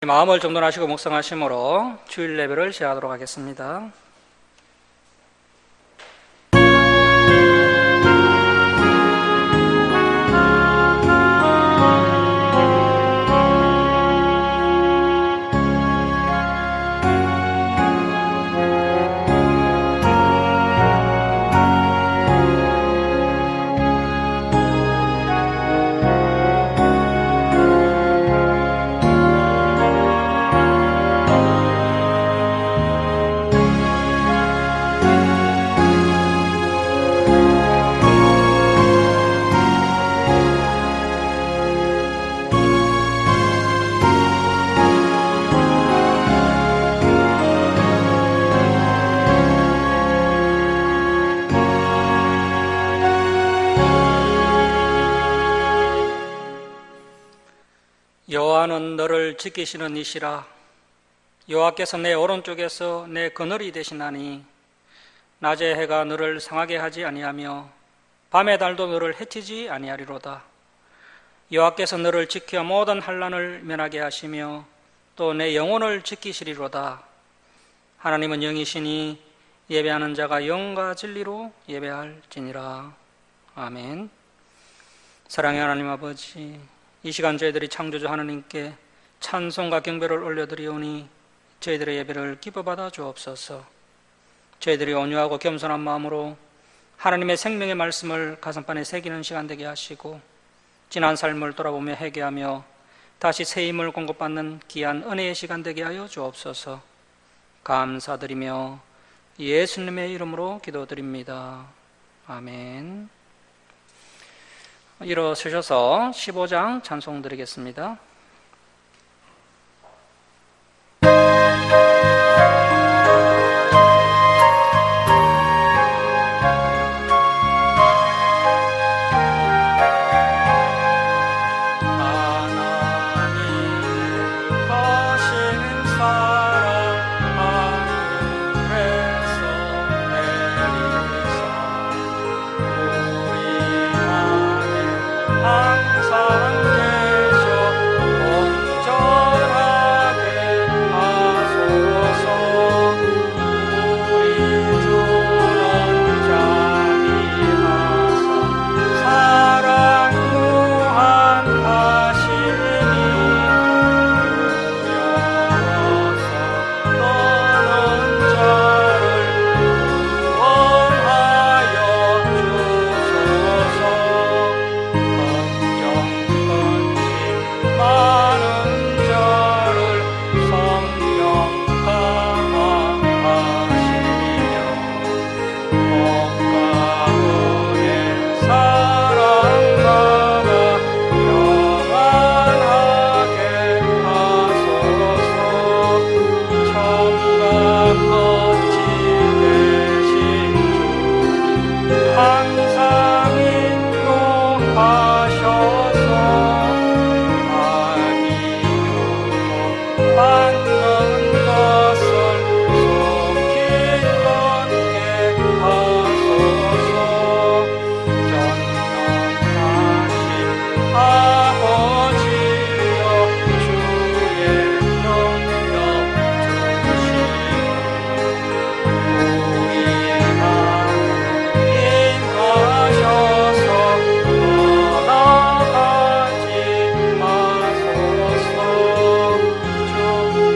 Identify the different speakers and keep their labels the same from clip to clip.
Speaker 1: 마음을 정돈하시고 묵상하심으로 주일 예배를 시작하도록 하겠습니다. 여호와는 너를 지키시는 이시라. 여호와께서 내 오른쪽에서 내 그늘이 되시나니 낮에 해가 너를 상하게 하지 아니하며 밤의 달도 너를 해치지 아니하리로다. 여호와께서 너를 지켜 모든 환난을 면하게 하시며 또 내 영혼을 지키시리로다. 하나님은 영이시니 예배하는 자가 영과 진리로 예배할지니라. 아멘. 사랑의 하나님 아버지, 이 시간 저희들이 창조주 하나님께 찬송과 경배를 올려드리오니 저희들의 예배를 기뻐받아 주옵소서. 저희들이 온유하고 겸손한 마음으로 하나님의 생명의 말씀을 가슴판에 새기는 시간 되게 하시고 지난 삶을 돌아보며 회개하며 다시 새 힘을 공급받는 귀한 은혜의 시간 되게 하여 주옵소서. 감사드리며 예수님의 이름으로 기도드립니다. 아멘. 일어서셔서 15장 찬송 드리겠습니다.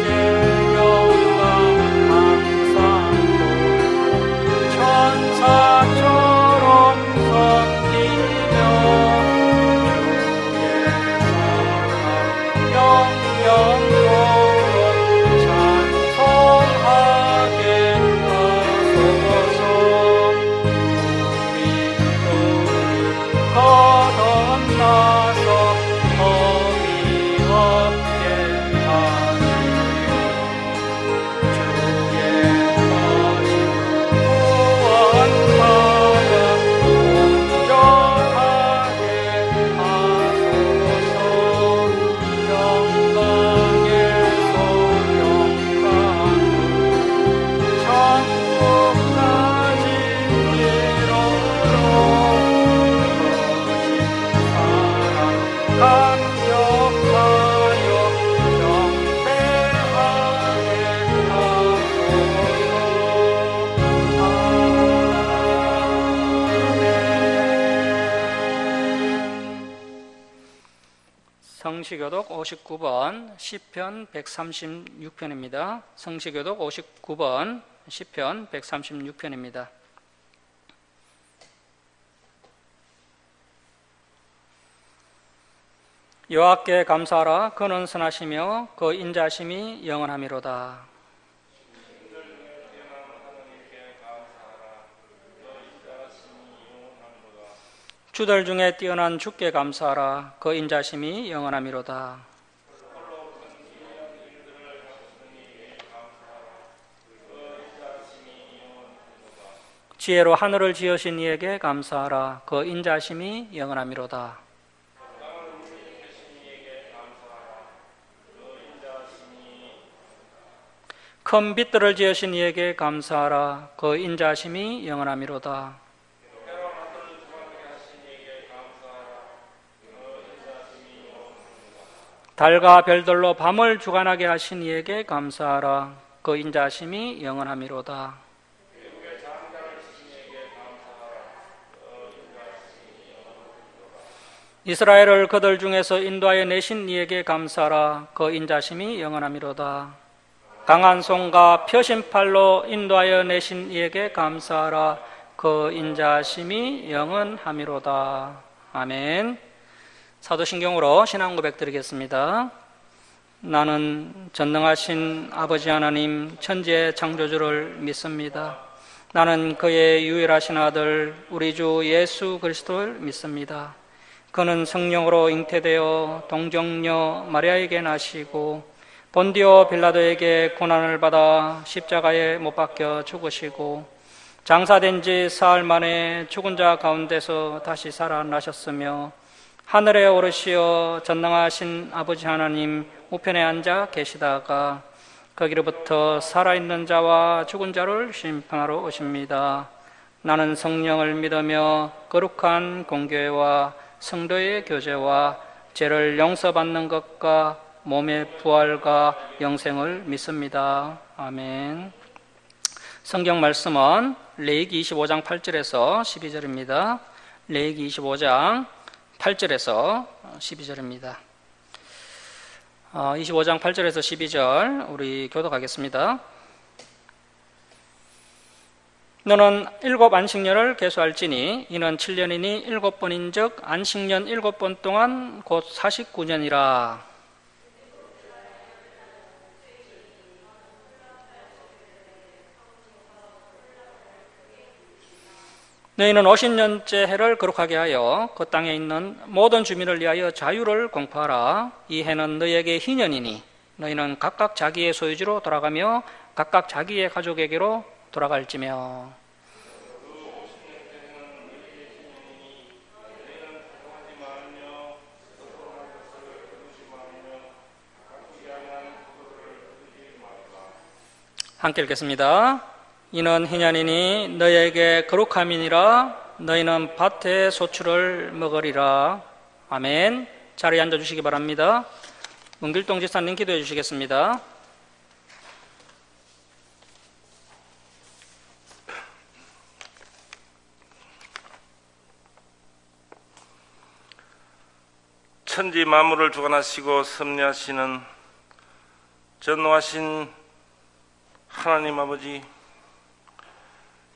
Speaker 2: 주께
Speaker 1: 성시교독 59번 시편 136편입니다. 성시교독 59번 시편 136편입니다. 여호와께 감사하라. 그는 선하시며 그 인자심이 영원하미로다. 주들 중에 뛰어난 주께 감사하라. 그 인자심이 영원하미로다. 지혜로 하늘을 지으신 이에게 감사하라. 그 인자심이 영원하미로다. 큰 빛들을 지으신 이에게 감사하라. 그 인자심이 영원하미로다. 달과 별들로 밤을 주관하게 하신 이에게 감사하라. 그 인자심이 영원하미로다. 이스라엘을 그들 중에서 인도하여 내신 이에게 감사하라. 그 인자심이 영원하미로다. 강한 손과 펴신 팔로 인도하여 내신 이에게 감사하라. 그 인자심이 영원하미로다. 아멘. 사도신경으로 신앙 고백 드리겠습니다. 나는 전능하신 아버지 하나님 천지의 창조주를 믿습니다. 나는 그의 유일하신 아들 우리 주 예수 그리스도를 믿습니다. 그는 성령으로 잉태되어 동정녀 마리아에게 나시고 본디오 빌라도에게 고난을 받아 십자가에 못 박혀 죽으시고 장사된 지 사흘 만에 죽은 자 가운데서 다시 살아나셨으며 하늘에 오르시어 전능하신 아버지 하나님 우편에 앉아 계시다가 거기로부터 살아있는 자와 죽은 자를 심판하러 오십니다. 나는 성령을 믿으며 거룩한 공교회와 성도의 교제와 죄를 용서받는 것과 몸의 부활과 영생을 믿습니다. 아멘. 성경 말씀은 레위기 25장 8절에서 12절입니다. 레위기 25장 8절에서 12절입니다. 25장 8절에서 12절 우리 교독하겠습니다. 너는 7 안식년을 계수할지니 이는 7년이니 7번인 즉 안식년 7번 동안 곧 49년이라. 너희는 50년째 해를 거룩하게 하여 그 땅에 있는 모든 주민을 위하여 자유를 공포하라. 이 해는 너희에게 희년이니 너희는 각각 자기의 소유지로 돌아가며 각각 자기의 가족에게로 돌아갈지며. 함께 읽겠습니다. 이는 희년이니 너희에게 거룩함이니라. 너희는 밭의 소출을 먹으리라. 아멘. 자리에 앉아주시기 바랍니다. 문길동 지사님 기도해 주시겠습니다.
Speaker 2: 천지 만물을 주관하시고 섭리하시는 전노하신 하나님 아버지,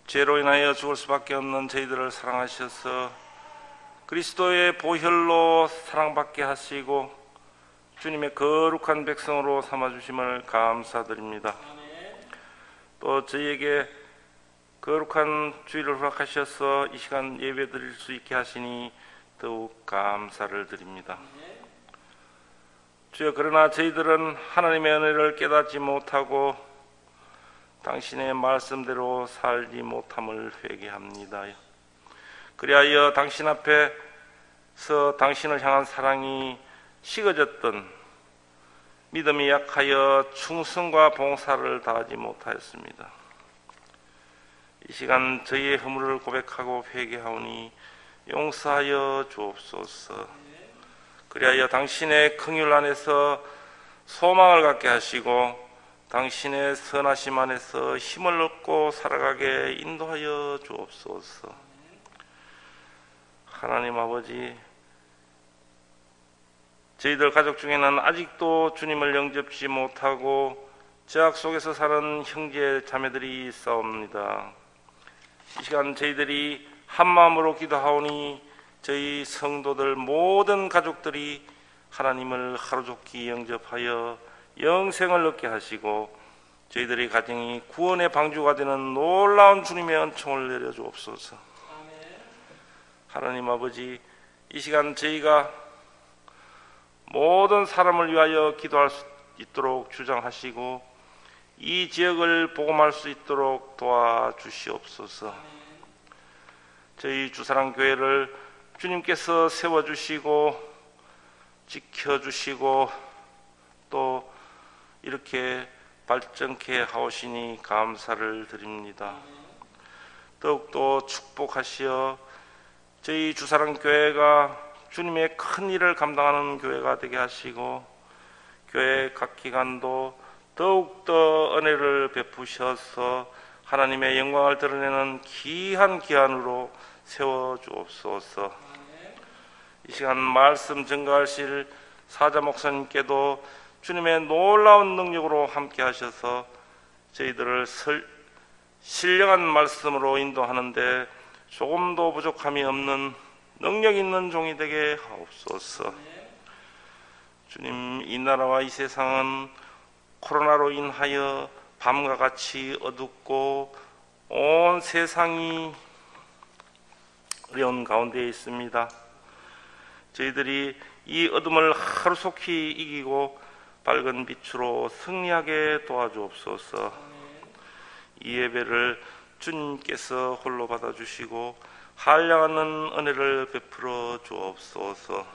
Speaker 2: 죄로 인하여 죽을 수밖에 없는 저희들을 사랑하셔서 그리스도의 보혈로 사랑받게 하시고 주님의 거룩한 백성으로 삼아주심을 감사드립니다. 또 저희에게 거룩한 주일을 허락하셔서 이 시간 예배 드릴 수 있게 하시니 더욱 감사를 드립니다. 주여, 그러나 저희들은 하나님의 은혜를 깨닫지 못하고 당신의 말씀대로 살지 못함을 회개합니다. 그리하여 당신 앞에서 당신을 향한 사랑이 식어졌던 믿음이 약하여 충성과 봉사를 다하지 못하였습니다. 이 시간 저희의 허물을 고백하고 회개하오니 용서하여 주옵소서. 그리하여 당신의 긍휼 안에서 소망을 갖게 하시고 당신의 선하심 안에서 힘을 얻고 살아가게 인도하여 주옵소서. 하나님 아버지, 저희들 가족 중에는 아직도 주님을 영접지 못하고 죄악 속에서 사는 형제 자매들이 있사옵니다. 이 시간 저희들이 한마음으로 기도하오니 저희 성도들 모든 가족들이 하나님을 하루속히 영접하여 영생을 얻게 하시고 저희들의 가정이 구원의 방주가 되는 놀라운 주님의 은총을 내려주옵소서. 하나님 아버지, 이 시간 저희가 모든 사람을 위하여 기도할 수 있도록 주장하시고 이 지역을 복음할 수 있도록 도와주시옵소서. 저희 주사랑교회를 주님께서 세워주시고 지켜주시고 또 이렇게 발전케 하오시니 감사를 드립니다. 더욱더 축복하시어 저희 주사랑교회가 주님의 큰 일을 감당하는 교회가 되게 하시고 교회 각 기관도 더욱더 은혜를 베푸셔서 하나님의 영광을 드러내는 귀한 기한으로 세워주옵소서. 이 시간 말씀 증거하실 사자 목사님께도 주님의 놀라운 능력으로 함께 하셔서 저희들을 신령한 말씀으로 인도하는데 조금도 부족함이 없는 능력 있는 종이 되게 하옵소서. 주님, 이 나라와 이 세상은 코로나로 인하여 밤과 같이 어둡고 온 세상이 어려운 가운데 있습니다. 저희들이 이 어둠을 하루속히 이기고 밝은 빛으로 승리하게 도와주옵소서. 이 예배를 주님께서 홀로 받아주시고 한량하는 은혜를 베풀어 주옵소서.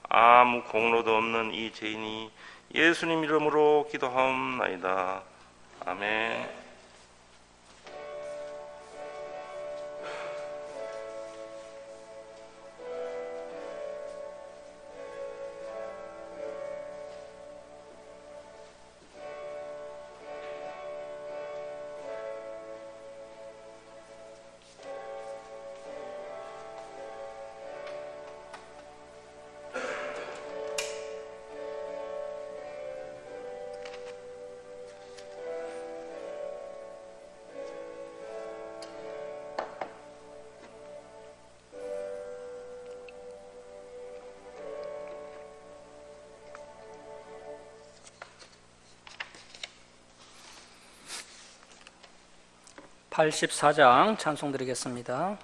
Speaker 2: 아무 공로도 없는 이 죄인이 예수님 이름으로 기도하옵나이다. 아멘.
Speaker 1: (84장) 찬송 드리겠습니다.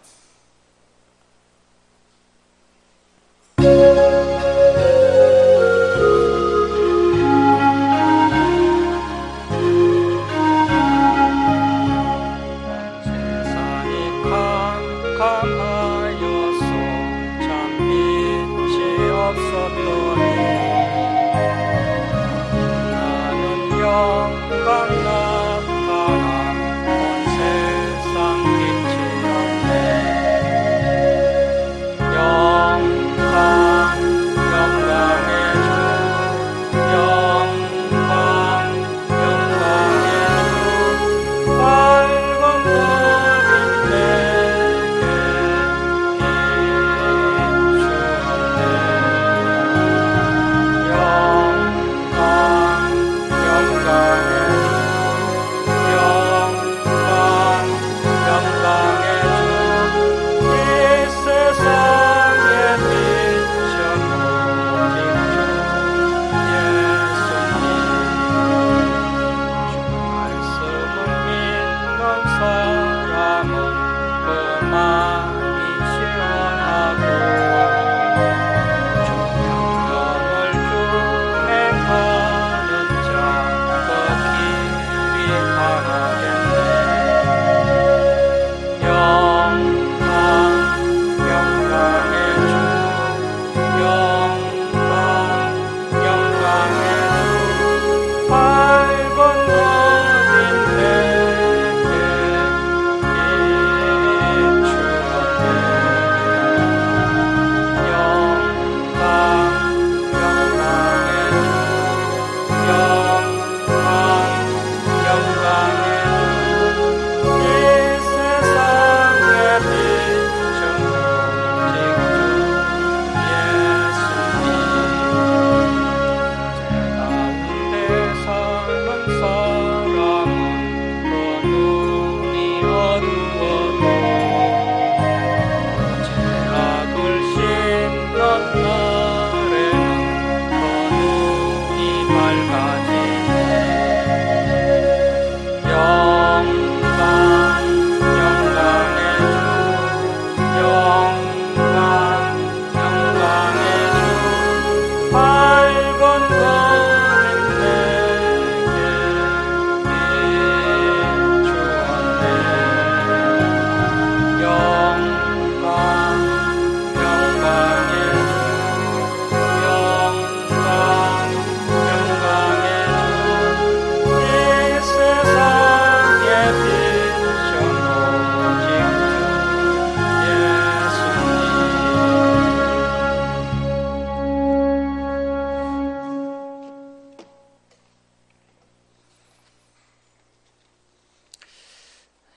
Speaker 1: 세상이 캄캄하여서 참 빛이 없었더니 나는 영광 나타나 영광의 주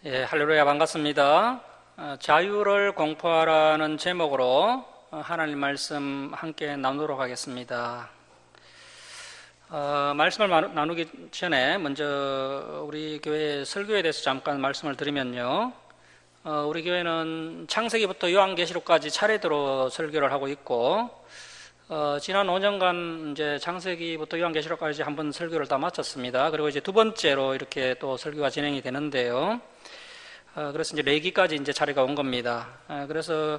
Speaker 1: 예, 할렐루야, 반갑습니다. 자유를 공포하라는 제목으로 하나님 말씀 함께 나누도록 하겠습니다. 말씀을 나누기 전에 먼저 우리 교회 설교에 대해서 잠깐 말씀을 드리면요. 우리 교회는 창세기부터 요한계시록까지 차례대로 설교를 하고 있고, 지난 5년간 이제 창세기부터 요한계시록까지 한번 설교를 다 마쳤습니다. 그리고 이제 두 번째로 이렇게 또 설교가 진행이 되는데요. 그래서 이제 레기까지 이제 차례가 온 겁니다. 그래서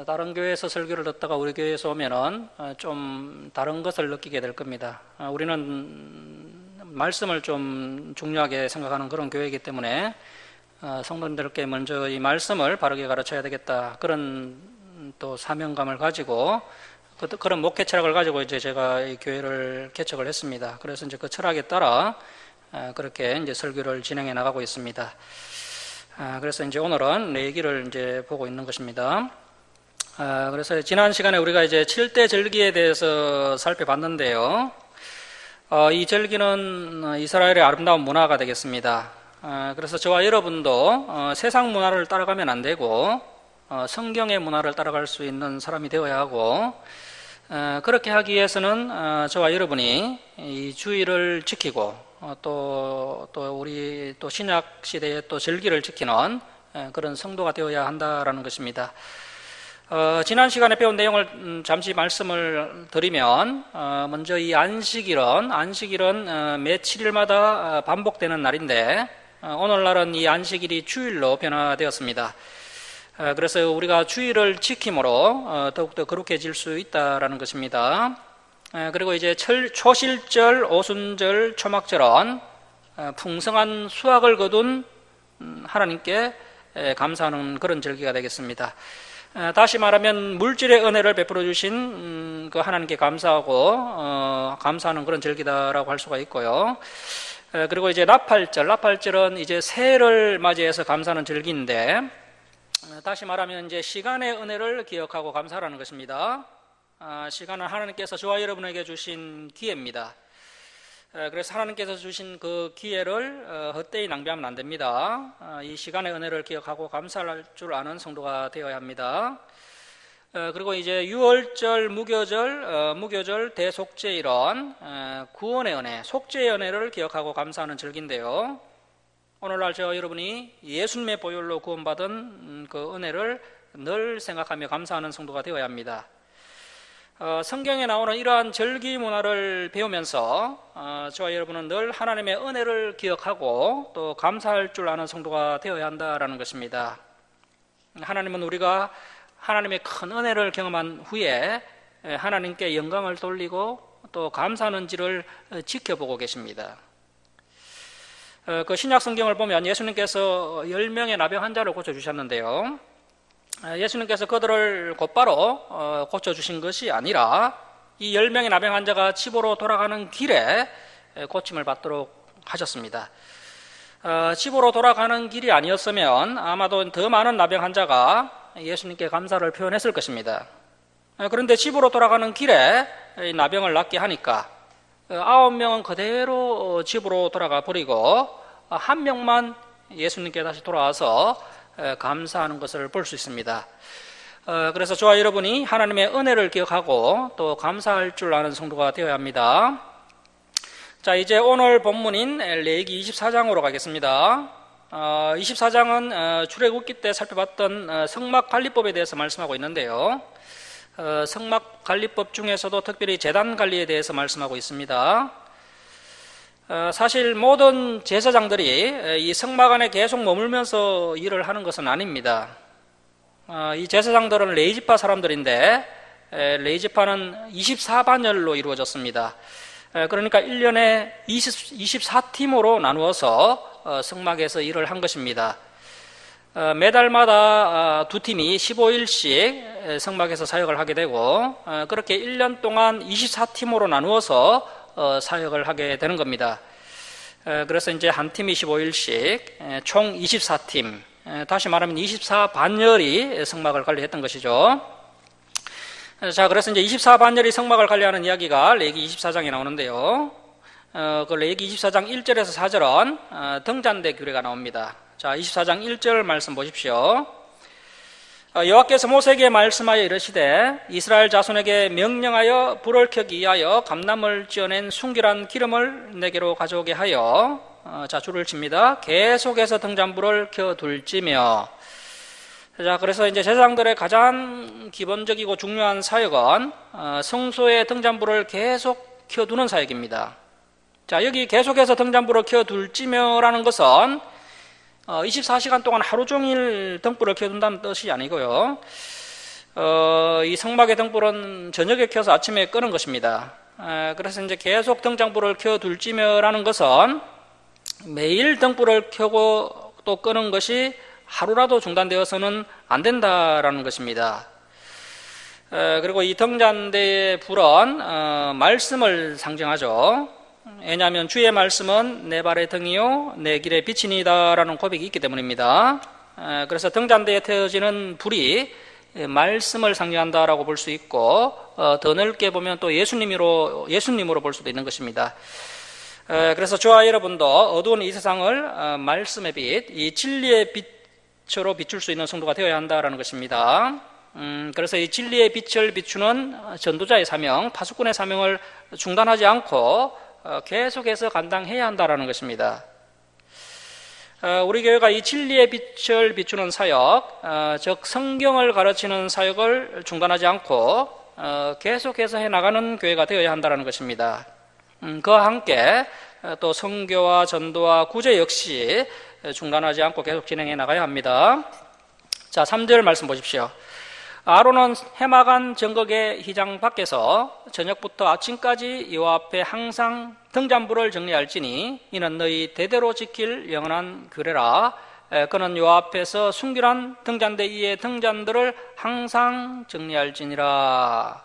Speaker 1: 다른 교회에서 설교를 듣다가 우리 교회에서 오면은 좀 다른 것을 느끼게 될 겁니다. 우리는 말씀을 좀 중요하게 생각하는 그런 교회이기 때문에 성도님들께 먼저 이 말씀을 바르게 가르쳐야 되겠다, 그런 또 사명감을 가지고 그런 목회 철학을 가지고 이제 제가 이 교회를 개척을 했습니다. 그래서 이제 그 철학에 따라 그렇게 이제 설교를 진행해 나가고 있습니다. 그래서 이제 오늘은 레기를 이제 보고 있는 것입니다. 그래서 지난 시간에 우리가 이제 7대 절기에 대해서 살펴봤는데요. 이 절기는 이스라엘의 아름다운 문화가 되겠습니다. 그래서 저와 여러분도 세상 문화를 따라가면 안 되고 성경의 문화를 따라갈 수 있는 사람이 되어야 하고, 그렇게 하기 위해서는 저와 여러분이 이 주의를 지키고 또 우리 또 신약 시대의 또 절기를 지키는 그런 성도가 되어야 한다라는 것입니다. 지난 시간에 배운 내용을 잠시 말씀을 드리면, 먼저 이 안식일은 매 7일마다 반복되는 날인데, 오늘날은 이 안식일이 주일로 변화되었습니다. 그래서 우리가 주일을 지킴으로 더욱더 거룩해질 수 있다라는 것입니다. 그리고 이제 초실절, 오순절, 초막절은 풍성한 수확을 거둔 하나님께 감사하는 그런 절기가 되겠습니다. 다시 말하면 물질의 은혜를 베풀어 주신 그 하나님께 감사하고 감사하는 그런 절기다라고 할 수가 있고요. 그리고 이제 나팔절은 이제 새해를 맞이해서 감사하는 절기인데, 다시 말하면 이제 시간의 은혜를 기억하고 감사하라는 것입니다. 시간은 하나님께서 저와 여러분에게 주신 기회입니다. 그래서 하나님께서 주신 그 기회를 헛되이 낭비하면 안 됩니다. 이 시간의 은혜를 기억하고 감사할 줄 아는 성도가 되어야 합니다. 그리고 이제 유월절, 무교절, 대속죄일은 구원의 은혜, 속죄의 은혜를 기억하고 감사하는 절기인데요. 오늘날 저와 여러분이 예수님의 보혈로 구원받은 그 은혜를 늘 생각하며 감사하는 성도가 되어야 합니다. 성경에 나오는 이러한 절기 문화를 배우면서 저와 여러분은 늘 하나님의 은혜를 기억하고 또 감사할 줄 아는 성도가 되어야 한다라는 것입니다. 하나님은 우리가 하나님의 큰 은혜를 경험한 후에 하나님께 영광을 돌리고 또 감사하는지를 지켜보고 계십니다. 그 신약 성경을 보면 예수님께서 10명의 나병 환자를 고쳐주셨는데요. 예수님께서 그들을 곧바로 고쳐주신 것이 아니라 이 10명의 나병 환자가 집으로 돌아가는 길에 고침을 받도록 하셨습니다. 집으로 돌아가는 길이 아니었으면 아마도 더 많은 나병 환자가 예수님께 감사를 표현했을 것입니다. 그런데 집으로 돌아가는 길에 나병을 낫게 하니까 9명은 그대로 집으로 돌아가 버리고 1명만 예수님께 다시 돌아와서 감사하는 것을 볼 수 있습니다. 그래서 저와 여러분이 하나님의 은혜를 기억하고 또 감사할 줄 아는 성도가 되어야 합니다. 자, 이제 오늘 본문인 레위기 24장으로 가겠습니다. 24장은 출애굽기 때 살펴봤던 성막관리법에 대해서 말씀하고 있는데요. 성막관리법 중에서도 특별히 제단관리에 대해서 말씀하고 있습니다. 사실 모든 제사장들이 이 성막 안에 계속 머물면서 일을 하는 것은 아닙니다. 이 제사장들은 레위지파 사람들인데, 레위지파는 24반열로 이루어졌습니다. 그러니까 1년에 24팀으로 나누어서 성막에서 일을 한 것입니다. 매달마다 두 팀이 15일씩 성막에서 사역을 하게 되고, 그렇게 1년 동안 24팀으로 나누어서 사역을 하게 되는 겁니다. 그래서 이제 한 팀이 15일씩 총 24팀, 다시 말하면 24반열이 성막을 관리했던 것이죠. 자, 그래서 이제 24반열이 성막을 관리하는 이야기가 레위기 24장에 나오는데요. 그 레위기 24장 1절에서 4절은 등잔대 규례가 나옵니다. 자, 24장 1절 말씀 보십시오. 여호와께서 모세에게 말씀하여 이르시되 이스라엘 자손에게 명령하여 불을 켜기 위하여 감람을 찌어낸 순결한 기름을 내게로 가져오게 하여 자, 줄을 칩니다. 계속해서 등잔불을 켜둘지며. 자, 그래서 이제 제사장들의 가장 기본적이고 중요한 사역은 성소의 등잔불을 계속 켜두는 사역입니다. 자, 여기 계속해서 등잔불을 켜둘지며라는 것은 24시간 동안 하루 종일 등불을 켜둔다는 뜻이 아니고요. 이 성막의 등불은 저녁에 켜서 아침에 끄는 것입니다. 그래서 이제 계속 등잔불을 켜둘지며라는 것은 매일 등불을 켜고 또 끄는 것이 하루라도 중단되어서는 안 된다라는 것입니다. 그리고 이 등잔대의 불은 말씀을 상징하죠. 왜냐하면 주의 말씀은 내 발의 등이요 내 길의 빛이니다라는 고백이 있기 때문입니다. 그래서 등잔대에 태워지는 불이 말씀을 상징한다라고 볼 수 있고 더 넓게 보면 또 예수님으로 볼 수도 있는 것입니다. 그래서 저와 여러분도 어두운 이 세상을 말씀의 빛, 이 진리의 빛으로 비출 수 있는 성도가 되어야 한다라는 것입니다. 그래서 이 진리의 빛을 비추는 전도자의 사명, 파수꾼의 사명을 중단하지 않고 계속해서 감당해야 한다라는 것입니다. 우리 교회가 이 진리의 빛을 비추는 사역, 즉 성경을 가르치는 사역을 중단하지 않고 계속해서 해나가는 교회가 되어야 한다는 것입니다. 그와 함께 또 선교와 전도와 구제 역시 중단하지 않고 계속 진행해 나가야 합니다. 자, 3절 말씀 보십시오. 아론은 해마간 정극의 휘장 밖에서 저녁부터 아침까지 여호와 앞에 항상 등잔불을 정리할지니 이는 너희 대대로 지킬 영원한 규례라. 그는 여호와 앞에서 순결한 등잔대 위의 등잔들을 항상 정리할지니라.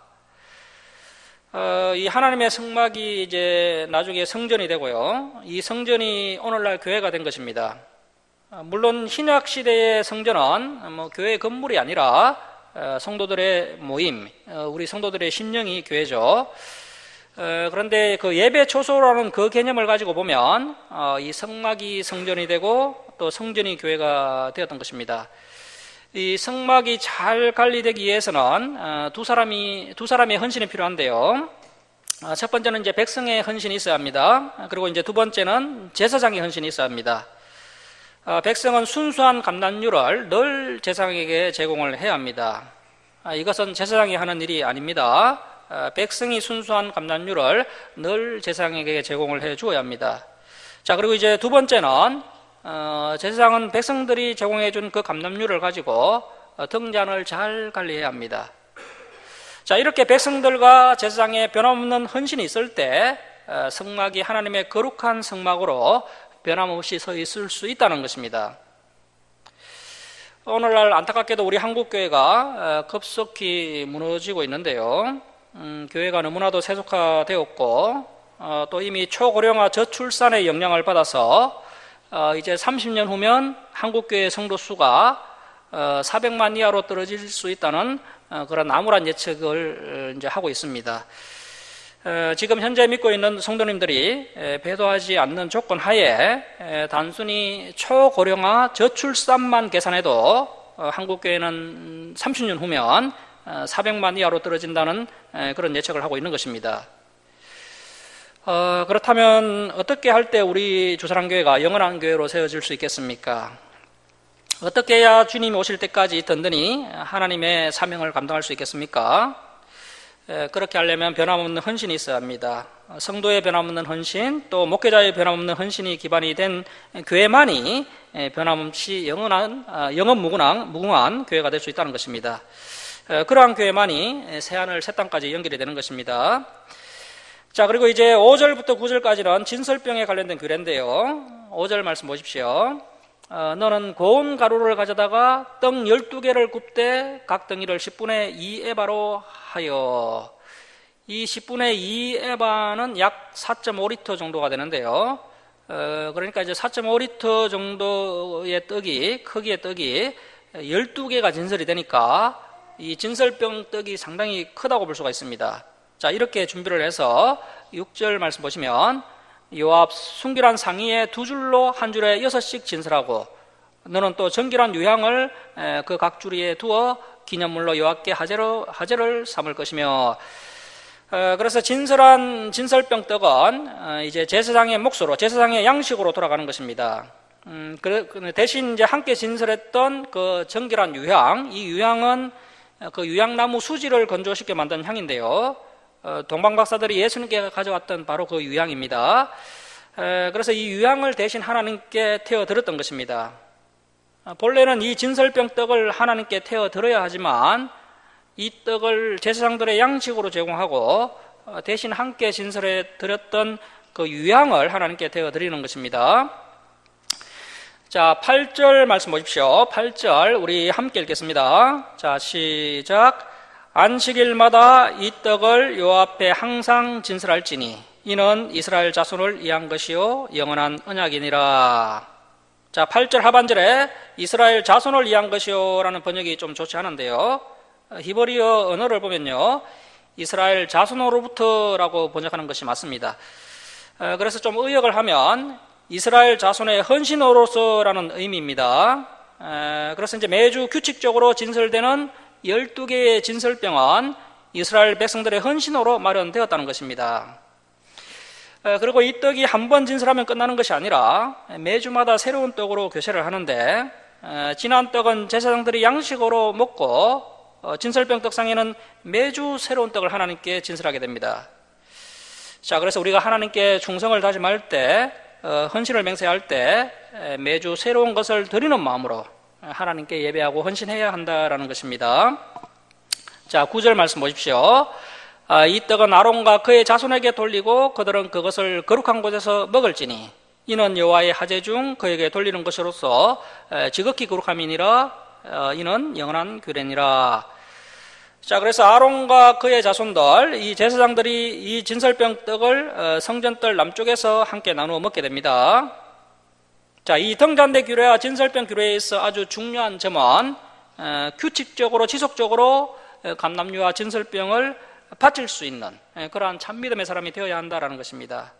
Speaker 1: 이 하나님의 성막이 이제 나중에 성전이 되고요. 이 성전이 오늘날 교회가 된 것입니다. 물론 신약 시대의 성전은 교회 건물이 아니라 성도들의 모임, 우리 성도들의 심령이 교회죠. 그런데 그 예배 초소라는 그 개념을 가지고 보면 이 성막이 성전이 되고 또 성전이 교회가 되었던 것입니다. 이 성막이 잘 관리되기 위해서는 두 사람의 헌신이 필요한데요. 첫 번째는 이제 백성의 헌신이 있어야 합니다. 그리고 이제 두 번째는 제사장의 헌신이 있어야 합니다. 백성은 순수한 감람류를 늘 제사장에게 제공을 해야 합니다. 이것은 제사장이 하는 일이 아닙니다. 백성이 순수한 감람류를 늘 제사장에게 제공을 해 주어야 합니다. 자, 그리고 이제 두 번째는 제사장은 백성들이 제공해 준 그 감람류를 가지고 등잔을 잘 관리해야 합니다. 자, 이렇게 백성들과 제사장의 변함없는 헌신이 있을 때 성막이 하나님의 거룩한 성막으로 변함없이 서 있을 수 있다는 것입니다. 오늘날 안타깝게도 우리 한국교회가 급속히 무너지고 있는데요. 교회가 너무나도 세속화되었고 또 이미 초고령화 저출산의 영향을 받아서 이제 30년 후면 한국교회 성도 수가 400만 이하로 떨어질 수 있다는 그런 암울한 예측을 이제 하고 있습니다. 지금 현재 믿고 있는 성도님들이 배도하지 않는 조건 하에 단순히 초고령화 저출산만 계산해도 한국교회는 30년 후면 400만 이하로 떨어진다는 그런 예측을 하고 있는 것입니다. 그렇다면 어떻게 할 때 우리 주사랑교회가 영원한 교회로 세워질 수 있겠습니까? 어떻게 해야 주님이 오실 때까지 든든히 하나님의 사명을 감당할 수 있겠습니까? 그렇게 하려면 변함없는 헌신이 있어야 합니다. 성도의 변함없는 헌신, 또 목회자의 변함없는 헌신이 기반이 된 교회만이 변함없이 무궁한 교회가 될 수 있다는 것입니다. 그러한 교회만이 새하늘 새 땅까지 연결이 되는 것입니다. 자, 그리고 이제 5절부터 9절까지는 진설병에 관련된 규례인데요. 5절 말씀 보십시오. 너는 고운 가루를 가져다가 떡 12개를 굽되 각 덩이를 10분의 2 에바로 하여. 이 10분의 2 에바는 약 4.5리터 정도가 되는데요. 그러니까 이제 4.5리터 정도의 떡이, 크기의 떡이 12개가 진설이 되니까 이 진설병 떡이 상당히 크다고 볼 수가 있습니다. 자, 이렇게 준비를 해서 6절 말씀 보시면 여호와 앞 순결한 상의에 두 줄로 한 줄에 6씩 진설하고 너는 또 정결한 유향을 그 각주리에 두어 기념물로 여호와께 하제를 삼을 것이며. 그래서 진설병 떡은 이제 제사장의 몫으로, 제사장의 양식으로 돌아가는 것입니다. 대신 이제 함께 진설했던 그 정결한 유향, 이 유향은 그 유향나무 수지를 건조시켜 만든 향인데요. 동방박사들이 예수님께 가져왔던 바로 그 유향입니다. 그래서 이 유향을 대신 하나님께 태워드렸던 것입니다. 본래는 이 진설병 떡을 하나님께 태워드려야 하지만 이 떡을 제사장들의 양식으로 제공하고 대신 함께 진설해 드렸던 그 유향을 하나님께 태워드리는 것입니다. 자, 8절 말씀 보십시오. 8절 우리 함께 읽겠습니다. 자, 시작. 안식일마다 이 떡을 여호와 앞에 항상 진설할지니 이는 이스라엘 자손을 위한 것이요 영원한 언약이니라. 자, 8절 하반절에 이스라엘 자손을 위한 것이요 라는 번역이 좀 좋지 않은데요, 히브리어 언어를 보면요 이스라엘 자손으로부터라고 번역하는 것이 맞습니다. 그래서 좀 의역을 하면 이스라엘 자손의 헌신으로서라는 의미입니다. 그래서 이제 매주 규칙적으로 진설되는 12개의 진설병은 이스라엘 백성들의 헌신으로 마련되었다는 것입니다. 그리고 이 떡이 한 번 진설하면 끝나는 것이 아니라 매주마다 새로운 떡으로 교체를 하는데, 지난 떡은 제사장들이 양식으로 먹고 진설병 떡상에는 매주 새로운 떡을 하나님께 진설하게 됩니다. 자, 그래서 우리가 하나님께 충성을 다짐할 때, 헌신을 맹세할 때 매주 새로운 것을 드리는 마음으로 하나님께 예배하고 헌신해야 한다라는 것입니다. 자, 9절 말씀 보십시오. 이 떡은 아론과 그의 자손에게 돌리고 그들은 그것을 거룩한 곳에서 먹을지니 이는 여호와의 하제 중 그에게 돌리는 것으로서 지극히 거룩함이니라. 이는 영원한 규례니라. 자, 그래서 아론과 그의 자손들, 이 제사장들이 이 진설병 떡을 성전뜰 남쪽에서 함께 나누어 먹게 됩니다. 자, 이 등잔대 규례와 진설병 규례에 있어 아주 중요한 점은 규칙적으로 지속적으로 감람유와 진설병을 바칠 수 있는 그러한 참믿음의 사람이 되어야 한다는 것입니다.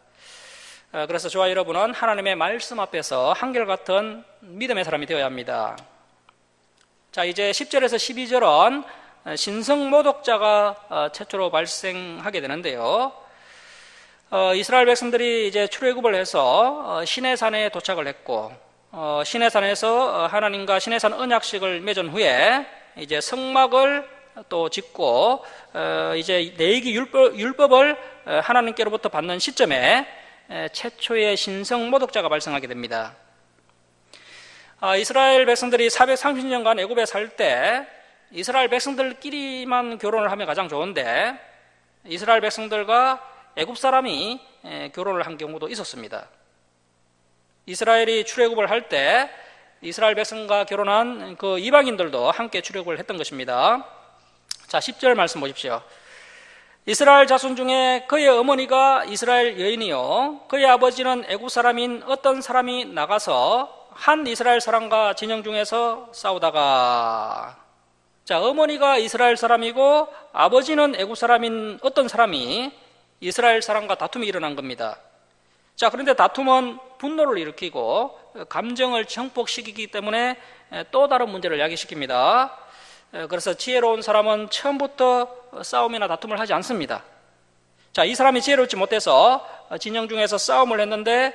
Speaker 1: 그래서 저와 여러분은 하나님의 말씀 앞에서 한결같은 믿음의 사람이 되어야 합니다. 자, 이제 10절에서 12절은 신성모독자가 최초로 발생하게 되는데요. 이스라엘 백성들이 이제 출애굽을 해서 시내산에 도착을 했고, 시내산에서 하나님과 시내산 언약식을 맺은 후에 이제 성막을 또 짓고 이제 레위기 율법을 하나님께로부터 받는 시점에 최초의 신성 모독자가 발생하게 됩니다. 이스라엘 백성들이 430년간 애굽에 살 때 이스라엘 백성들끼리만 결혼을 하면 가장 좋은데 이스라엘 백성들과 애굽 사람이 결혼을 한 경우도 있었습니다. 이스라엘이 출애굽을 할 때 이스라엘 백성과 결혼한 그 이방인들도 함께 출애굽을 했던 것입니다. 자, 10절 말씀 보십시오. 이스라엘 자손 중에 그의 어머니가 이스라엘 여인이요 그의 아버지는 애굽 사람인 어떤 사람이 나가서 한 이스라엘 사람과 진영 중에서 싸우다가, 자, 어머니가 이스라엘 사람이고 아버지는 애굽 사람인 어떤 사람이 이스라엘 사람과 다툼이 일어난 겁니다. 자, 그런데 다툼은 분노를 일으키고 감정을 증폭시키기 때문에 또 다른 문제를 야기시킵니다. 그래서 지혜로운 사람은 처음부터 싸움이나 다툼을 하지 않습니다. 자, 이 사람이 지혜롭지 못해서 진영 중에서 싸움을 했는데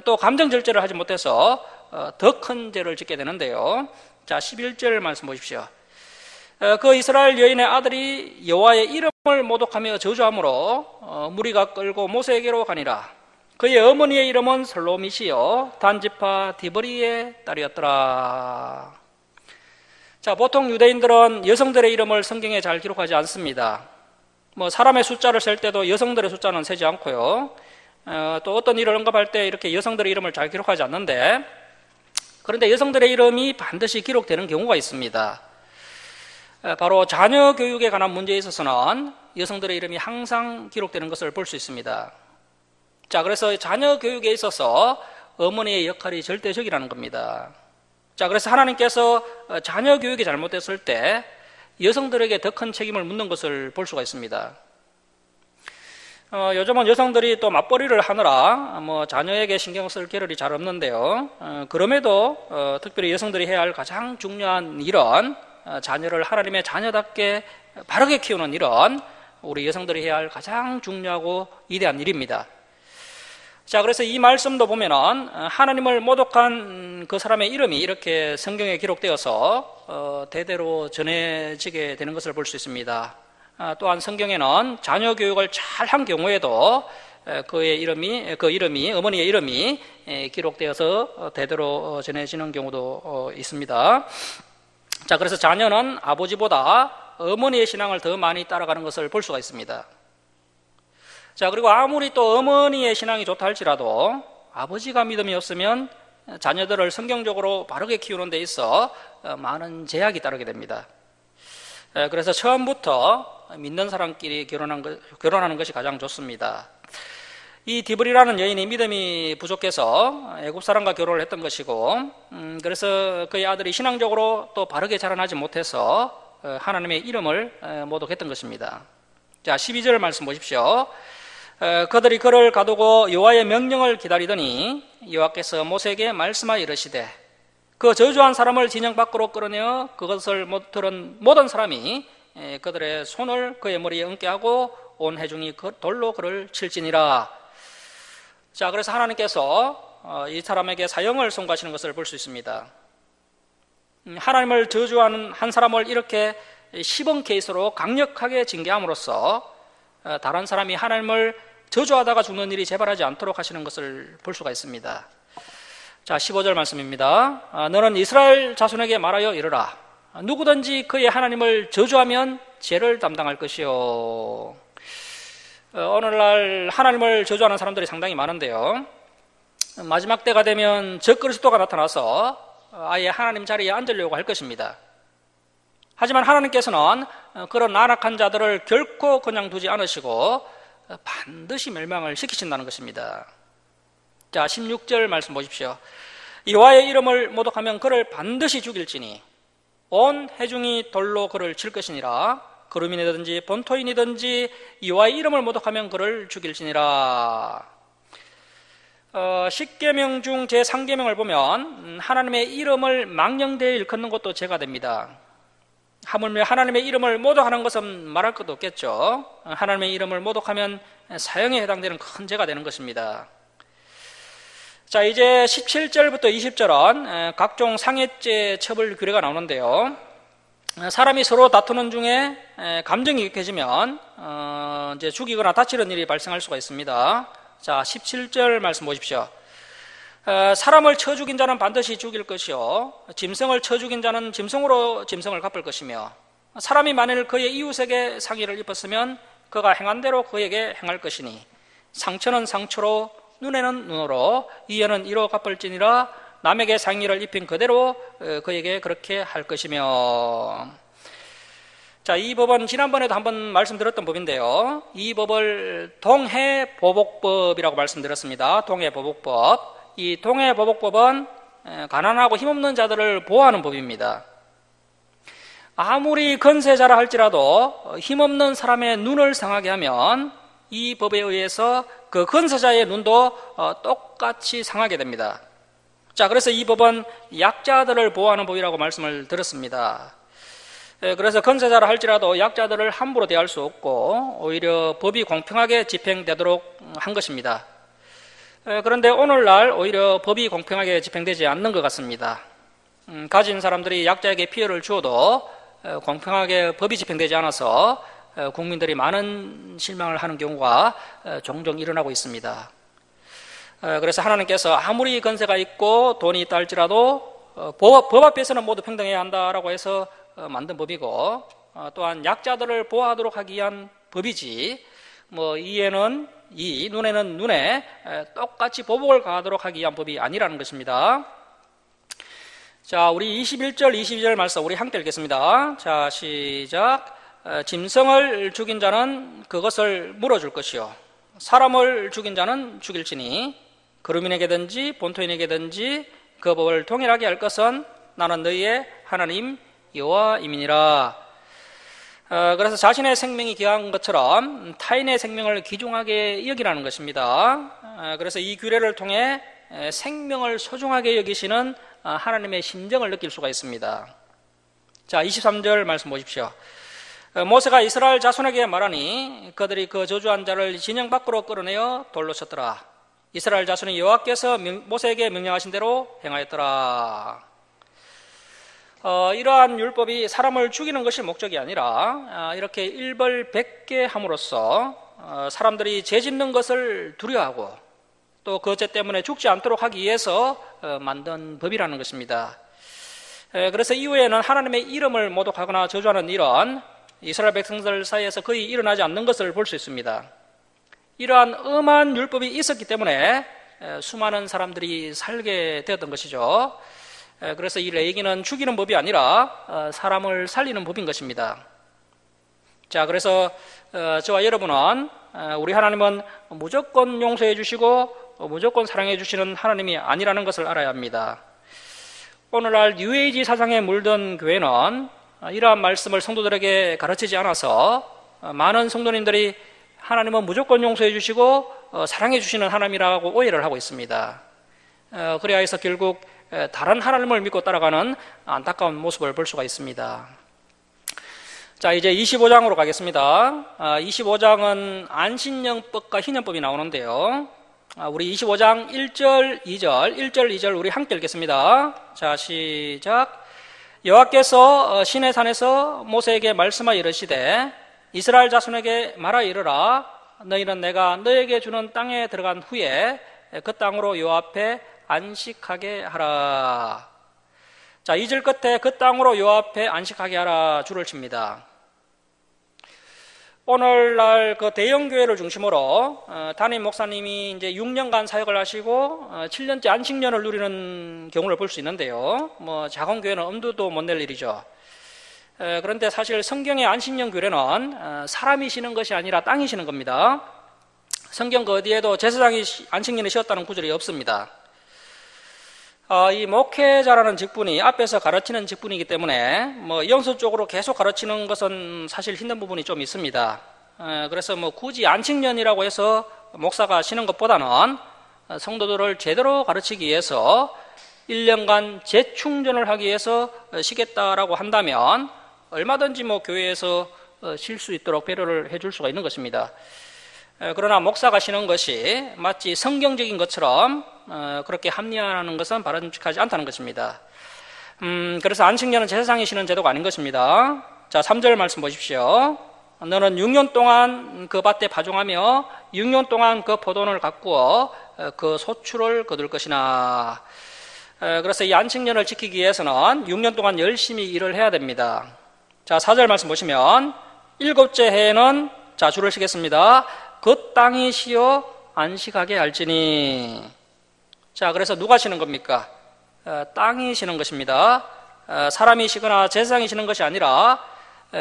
Speaker 1: 또 감정 절제를 하지 못해서 더 큰 죄를 짓게 되는데요. 자, 11절 말씀 보십시오. 그 이스라엘 여인의 아들이 여호와의 이름을 모독하며 저주함으로 무리가 끌고 모세에게로 가니라. 그의 어머니의 이름은 슬로밋이요 단지파 디브리의 딸이었더라. 자, 보통 유대인들은 여성들의 이름을 성경에 잘 기록하지 않습니다. 사람의 숫자를 셀 때도 여성들의 숫자는 세지 않고요. 또 어떤 일을 언급할 때 이렇게 여성들의 이름을 잘 기록하지 않는데, 그런데 여성들의 이름이 반드시 기록되는 경우가 있습니다. 바로 자녀 교육에 관한 문제에 있어서는 여성들의 이름이 항상 기록되는 것을 볼 수 있습니다. 자, 그래서 자녀 교육에 있어서 어머니의 역할이 절대적이라는 겁니다. 자, 그래서 하나님께서 자녀 교육이 잘못됐을 때 여성들에게 더 큰 책임을 묻는 것을 볼 수가 있습니다. 요즘은 여성들이 또 맞벌이를 하느라 자녀에게 신경 쓸 겨를이 잘 없는데요. 그럼에도 특별히 여성들이 해야 할 가장 중요한 일은 자녀를 하나님의 자녀답게 바르게 키우는 일은 우리 여성들이 해야 할 가장 중요하고 위대한 일입니다. 자, 그래서 이 말씀도 보면은 하나님을 모독한 그 사람의 이름이 이렇게 성경에 기록되어서 대대로 전해지게 되는 것을 볼 수 있습니다. 또한 성경에는 자녀 교육을 잘 한 경우에도 그 이름이 어머니의 이름이 기록되어서 대대로 전해지는 경우도 있습니다. 자, 그래서 자녀는 아버지보다 어머니의 신앙을 더 많이 따라가는 것을 볼 수가 있습니다. 자, 그리고 아무리 또 어머니의 신앙이 좋다 할지라도 아버지가 믿음이 없으면 자녀들을 성경적으로 바르게 키우는 데 있어 많은 제약이 따르게 됩니다. 그래서 처음부터 믿는 사람끼리 결혼하는 것이 가장 좋습니다. 이 디브리라는 여인이 믿음이 부족해서 애굽 사람과 결혼을 했던 것이고, 그래서 그의 아들이 신앙적으로 또 바르게 자라나지 못해서 하나님의 이름을 모독했던 것입니다. 자, 12절 말씀 보십시오. 그들이 그를 가두고 여호와의 명령을 기다리더니 여호와께서 모세에게 말씀하여 이르시되 그 저주한 사람을 진영 밖으로 끌어내어 그것을 들은 모든 사람이 그들의 손을 그의 머리에 얹게 하고 온 회중이 돌로 그를 칠지니라. 자, 그래서 하나님께서 이 사람에게 사형을 선고하시는 것을 볼 수 있습니다. 하나님을 저주하는 한 사람을 이렇게 시범 케이스로 강력하게 징계함으로써 다른 사람이 하나님을 저주하다가 죽는 일이 재발하지 않도록 하시는 것을 볼 수가 있습니다. 자, 15절 말씀입니다. 너는 이스라엘 자손에게 말하여 이르라. 누구든지 그의 하나님을 저주하면 죄를 담당할 것이요. 오늘날 하나님을 저주하는 사람들이 상당히 많은데요. 마지막 때가 되면 적그리스도가 나타나서 아예 하나님 자리에 앉으려고 할 것입니다. 하지만 하나님께서는 그런 나락한 자들을 결코 그냥 두지 않으시고 반드시 멸망을 시키신다는 것입니다. 자, 16절 말씀 보십시오. 여호와의 이름을 모독하면 그를 반드시 죽일지니 온 회중이 돌로 그를 칠 것이니라. 거루민이든지 본토인이든지 여호와의 이름을 모독하면 그를 죽일지니라. 10계명 중 제3계명을 보면 하나님의 이름을 망령되이 일컫는 것도 죄가 됩니다. 하물며 하나님의 이름을 모독하는 것은 말할 것도 없겠죠. 하나님의 이름을 모독하면 사형에 해당되는 큰 죄가 되는 것입니다. 자, 이제 17절부터 20절은 각종 상해죄 처벌 규례가 나오는데요. 사람이 서로 다투는 중에 감정이 격해지면 이제 죽이거나 다치는 일이 발생할 수가 있습니다. 자, 17절 말씀 보십시오. 사람을 쳐 죽인 자는 반드시 죽일 것이요 짐승을 쳐 죽인 자는 짐승으로 짐승을 갚을 것이며 사람이 만일 그의 이웃에게 상의를 입었으면 그가 행한 대로 그에게 행할 것이니 상처는 상처로 눈에는 눈으로 이에는 이로 갚을지니라. 남에게 상의를 입힌 그대로 그에게 그렇게 할 것이며. 자, 이 법은 지난번에도 한번 말씀드렸던 법인데요. 이 법을 동해보복법이라고 말씀드렸습니다. 동해보복법. 이 동해보복법은 가난하고 힘없는 자들을 보호하는 법입니다. 아무리 건세자라 할지라도 힘없는 사람의 눈을 상하게 하면 이 법에 의해서 그 건세자의 눈도 똑같이 상하게 됩니다. 자, 그래서 이 법은 약자들을 보호하는 법이라고 말씀을 드렸습니다. 그래서 건세자라 할지라도 약자들을 함부로 대할 수 없고 오히려 법이 공평하게 집행되도록 한 것입니다. 그런데 오늘날 오히려 법이 공평하게 집행되지 않는 것 같습니다. 가진 사람들이 약자에게 피해를 주어도 공평하게 법이 집행되지 않아서 국민들이 많은 실망을 하는 경우가 종종 일어나고 있습니다. 그래서 하나님께서 아무리 건세가 있고 돈이 있다 할지라도 법 앞에서는 모두 평등해야 한다라고 해서 만든 법이고 또한 약자들을 보호하도록 하기 위한 법이지 이에는 이, 눈에는 눈에 똑같이 보복을 가하도록 하기 위한 법이 아니라는 것입니다. 자, 우리 21절, 22절 말씀 우리 함께 읽겠습니다. 자, 시작. 짐승을 죽인 자는 그것을 물어줄 것이요 사람을 죽인 자는 죽일지니 거루민에게든지 본토인에게든지 그 법을 동일하게 할 것은 나는 너희의 하나님 여호와임이니라. 그래서 자신의 생명이 귀한 것처럼 타인의 생명을 귀중하게 여기라는 것입니다. 그래서 이 규례를 통해 생명을 소중하게 여기시는 하나님의 심정을 느낄 수가 있습니다. 자, 23절 말씀 보십시오. 모세가 이스라엘 자손에게 말하니 그들이 그 저주한 자를 진영 밖으로 끌어내어 돌로 쳤더라. 이스라엘 자손이 여호와께서 모세에게 명령하신 대로 행하였더라. 이러한 율법이 사람을 죽이는 것이 목적이 아니라 이렇게 일벌백계 함으로써 사람들이 죄 짓는 것을 두려워하고 또 그 죄 때문에 죽지 않도록 하기 위해서 만든 법이라는 것입니다. 그래서 이후에는 하나님의 이름을 모독하거나 저주하는 일은 이스라엘 백성들 사이에서 거의 일어나지 않는 것을 볼 수 있습니다. 이러한 엄한 율법이 있었기 때문에 수많은 사람들이 살게 되었던 것이죠. 그래서 이 레위기는 죽이는 법이 아니라 사람을 살리는 법인 것입니다. 자, 그래서 저와 여러분은 우리 하나님은 무조건 용서해 주시고 무조건 사랑해 주시는 하나님이 아니라는 것을 알아야 합니다. 오늘날 뉴에이지 사상에 물든 교회는 이러한 말씀을 성도들에게 가르치지 않아서 많은 성도님들이 하나님은 무조건 용서해 주시고 사랑해 주시는 하나님이라고 오해를 하고 있습니다. 그래야 해서 결국 다른 하나님을 믿고 따라가는 안타까운 모습을 볼 수가 있습니다. 자, 이제 25장으로 가겠습니다. 25장은 안신령법과 희년법이 나오는데요. 우리 25장 1절, 2절 우리 함께 읽겠습니다. 자, 시작. 여호와께서 시내 산에서 모세에게 말씀하여 이르시되 이스라엘 자손에게 말하여 이르라. 너희는 내가 너에게 주는 땅에 들어간 후에 그 땅으로 여호와 앞에 안식하게 하라. 자, 2절 끝에 그 땅으로 여호와 앞에 안식하게 하라 줄을 칩니다. 오늘날 그 대형교회를 중심으로 담임 목사님이 이제 6년간 사역을 하시고 7년째 안식년을 누리는 경우를 볼 수 있는데요. 작은 교회는 엄두도 못 낼 일이죠. 그런데 사실 성경의 안식년 규례는 사람이 쉬는 것이 아니라 땅이 쉬는 겁니다. 성경 그 어디에도 제사장이 안식년에 쉬었다는 구절이 없습니다. 이 목회자라는 직분이 앞에서 가르치는 직분이기 때문에 영수적으로 계속 가르치는 것은 사실 힘든 부분이 좀 있습니다. 그래서 굳이 안식년이라고 해서 목사가 쉬는 것보다는 성도들을 제대로 가르치기 위해서 1년간 재충전을 하기 위해서 쉬겠다라고 한다면 얼마든지 교회에서 쉴 수 있도록 배려를 해줄 수가 있는 것입니다. 그러나 목사가 쉬는 것이 마치 성경적인 것처럼 그렇게 합리화하는 것은 바람직하지 않다는 것입니다. 그래서 안식년은 제사장이 쉬는 제도가 아닌 것입니다. 자, 3절 말씀 보십시오. 너는 6년 동안 그 밭에 파종하며 6년 동안 그 포도원을 가꾸어 그 소출을 거둘 것이나. 그래서 이 안식년을 지키기 위해서는 6년 동안 열심히 일을 해야 됩니다. 자, 4절 말씀 보시면 7째 해에는 자, 줄을 치겠습니다. 그 땅이 쉬어 안식하게 할지니. 자, 그래서 누가 쉬는 겁니까? 땅이 쉬는 것입니다. 사람이 쉬거나 제사장이 쉬는 것이 아니라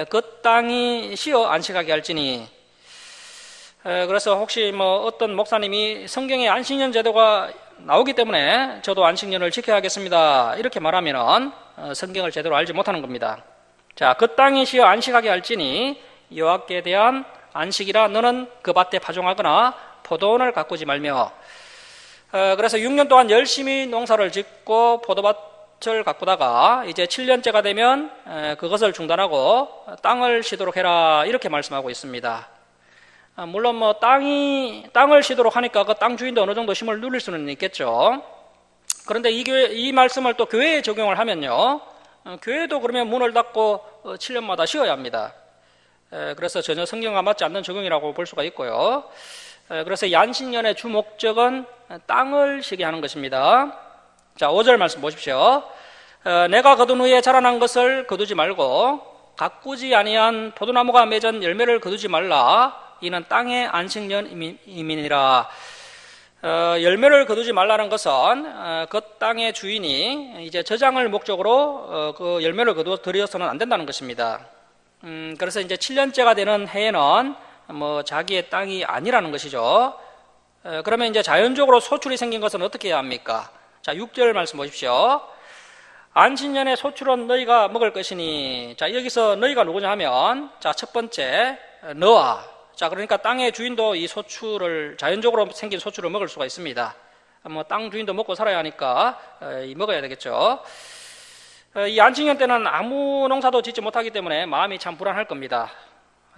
Speaker 1: 그 땅이 쉬어 안식하게 할지니. 그래서 혹시 어떤 목사님이 성경에 안식년 제도가 나오기 때문에 저도 안식년을 지켜야겠습니다 이렇게 말하면은 성경을 제대로 알지 못하는 겁니다. 자, 그 땅이 쉬어 안식하게 할지니 여호와께 대한 안식이라 너는 그 밭에 파종하거나 포도원을 가꾸지 말며. 그래서 6년 동안 열심히 농사를 짓고 포도밭을 가꾸다가 이제 7년째가 되면 그것을 중단하고 땅을 쉬도록 해라 이렇게 말씀하고 있습니다. 물론 땅을 쉬도록 하니까 그 땅 주인도 어느 정도 힘을 누릴 수는 있겠죠. 그런데 이 말씀을 또 교회에 적용을 하면요, 교회도 그러면 문을 닫고 7년마다 쉬어야 합니다. 그래서 전혀 성경과 맞지 않는 적용이라고 볼 수가 있고요. 그래서 이 안식년의 주 목적은 땅을 쉬게 하는 것입니다. 자, 5절 말씀 보십시오. 내가 거둔 후에 자라난 것을 거두지 말고 가꾸지 아니한 포도나무가 맺은 열매를 거두지 말라. 이는 땅의 안식년임이니라. 열매를 거두지 말라는 것은 그 땅의 주인이 이제 저장을 목적으로 그 열매를 거두어 들여서는 안 된다는 것입니다. 그래서 이제 7년째가 되는 해에는 자기의 땅이 아니라는 것이죠. 그러면 이제 자연적으로 소출이 생긴 것은 어떻게 해야 합니까? 자, 6절 말씀 보십시오. 안식년의 소출은 너희가 먹을 것이니, 자, 여기서 너희가 누구냐 하면, 자, 첫 번째, 너와, 자, 그러니까 땅의 주인도 이 소출을, 자연적으로 생긴 소출을 먹을 수가 있습니다. 뭐, 땅 주인도 먹고 살아야 하니까, 먹어야 되겠죠. 이 안식년 때는 아무 농사도 짓지 못하기 때문에 마음이 참 불안할 겁니다.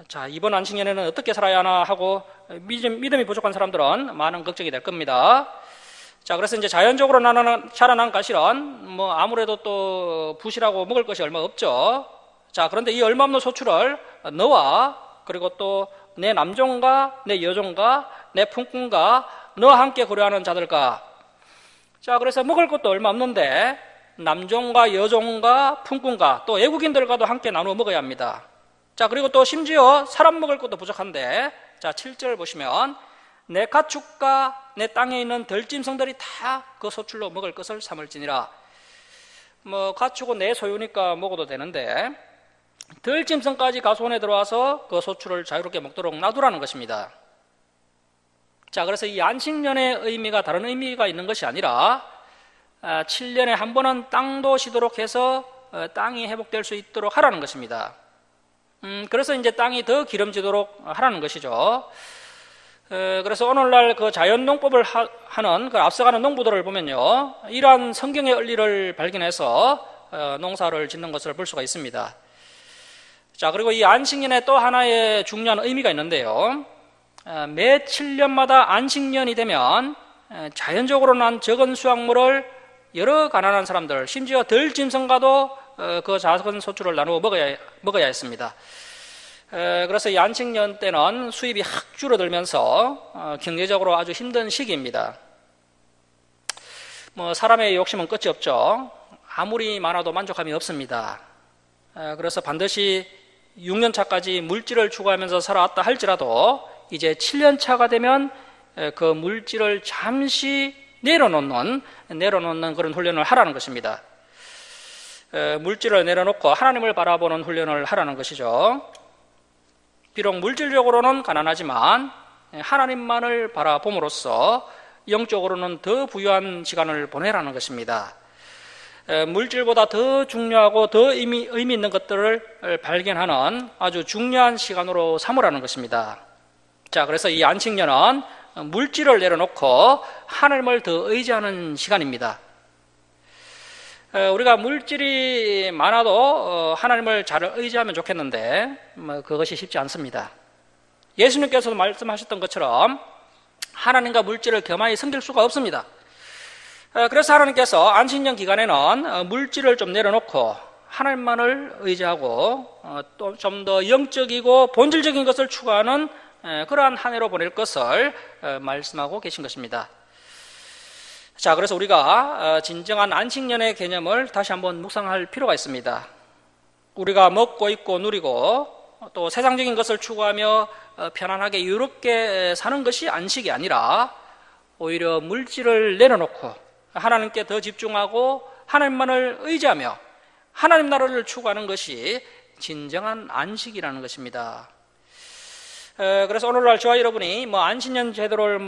Speaker 1: 자, 이번 안식년에는 어떻게 살아야 하나 하고, 믿음이 부족한 사람들은 많은 걱정이 될 겁니다. 자, 그래서 이제 자연적으로 자라난 가실은 뭐 아무래도 또 부실하고 먹을 것이 얼마 없죠. 자, 그런데 이 얼마 없는 소출을 너와 그리고 또 내 남종과 내 여종과 내 품꾼과 너와 함께 고려하는 자들과, 자, 그래서 먹을 것도 얼마 없는데 남종과 여종과 품꾼과 또 외국인들과도 함께 나누어 먹어야 합니다. 자, 그리고 또 심지어 사람 먹을 것도 부족한데, 자, 7절 보시면 내 가축과 내 땅에 있는 들짐승들이 다 그 소출로 먹을 것을 삼을지니라. 뭐 가축은 내 소유니까 먹어도 되는데 들짐승까지 가소원에 들어와서 그 소출을 자유롭게 먹도록 놔두라는 것입니다. 자, 그래서 이 안식년의 의미가 다른 의미가 있는 것이 아니라 7년에 한 번은 땅도 쉬도록 해서 땅이 회복될 수 있도록 하라는 것입니다. 그래서 이제 땅이 더 기름지도록 하라는 것이죠. 그래서 오늘날 그 자연농법을 하는 그 앞서가는 농부들을 보면요, 이러한 성경의 원리를 발견해서 농사를 짓는 것을 볼 수가 있습니다. 자, 그리고 이 안식년에 또 하나의 중요한 의미가 있는데요, 매 7년마다 안식년이 되면 자연적으로 난 적은 수확물을 여러 가난한 사람들, 심지어 들짐승과도 그 작은 소출을 나누어 먹어야 했습니다. 그래서 이 안식년 때는 수입이 확 줄어들면서 경제적으로 아주 힘든 시기입니다. 뭐 사람의 욕심은 끝이 없죠. 아무리 많아도 만족함이 없습니다. 그래서 반드시 6년 차까지 물질을 추구하면서 살아왔다 할지라도 이제 7년 차가 되면 그 물질을 잠시 내려놓는 그런 훈련을 하라는 것입니다. 물질을 내려놓고 하나님을 바라보는 훈련을 하라는 것이죠. 비록 물질적으로는 가난하지만 하나님만을 바라봄으로써 영적으로는 더 부유한 시간을 보내라는 것입니다. 물질보다 더 중요하고 더 의미 있는 것들을 발견하는 아주 중요한 시간으로 삼으라는 것입니다. 자, 그래서 이 안식년은 물질을 내려놓고 하나님을 더 의지하는 시간입니다. 우리가 물질이 많아도 하나님을 잘 의지하면 좋겠는데 그것이 쉽지 않습니다. 예수님께서도 말씀하셨던 것처럼 하나님과 물질을 겸하여 섬길 수가 없습니다. 그래서 하나님께서 안식년 기간에는 물질을 좀 내려놓고 하나님만을 의지하고 또 좀 더 영적이고 본질적인 것을 추구하는 그러한 한 해로 보낼 것을 말씀하고 계신 것입니다. 자, 그래서 우리가 진정한 안식년의 개념을 다시 한번 묵상할 필요가 있습니다. 우리가 먹고 입고 누리고 또 세상적인 것을 추구하며 편안하게 유롭게 사는 것이 안식이 아니라 오히려 물질을 내려놓고 하나님께 더 집중하고 하나님만을 의지하며 하나님 나라를 추구하는 것이 진정한 안식이라는 것입니다. 그래서 오늘날 저와 여러분이 안식년 제도를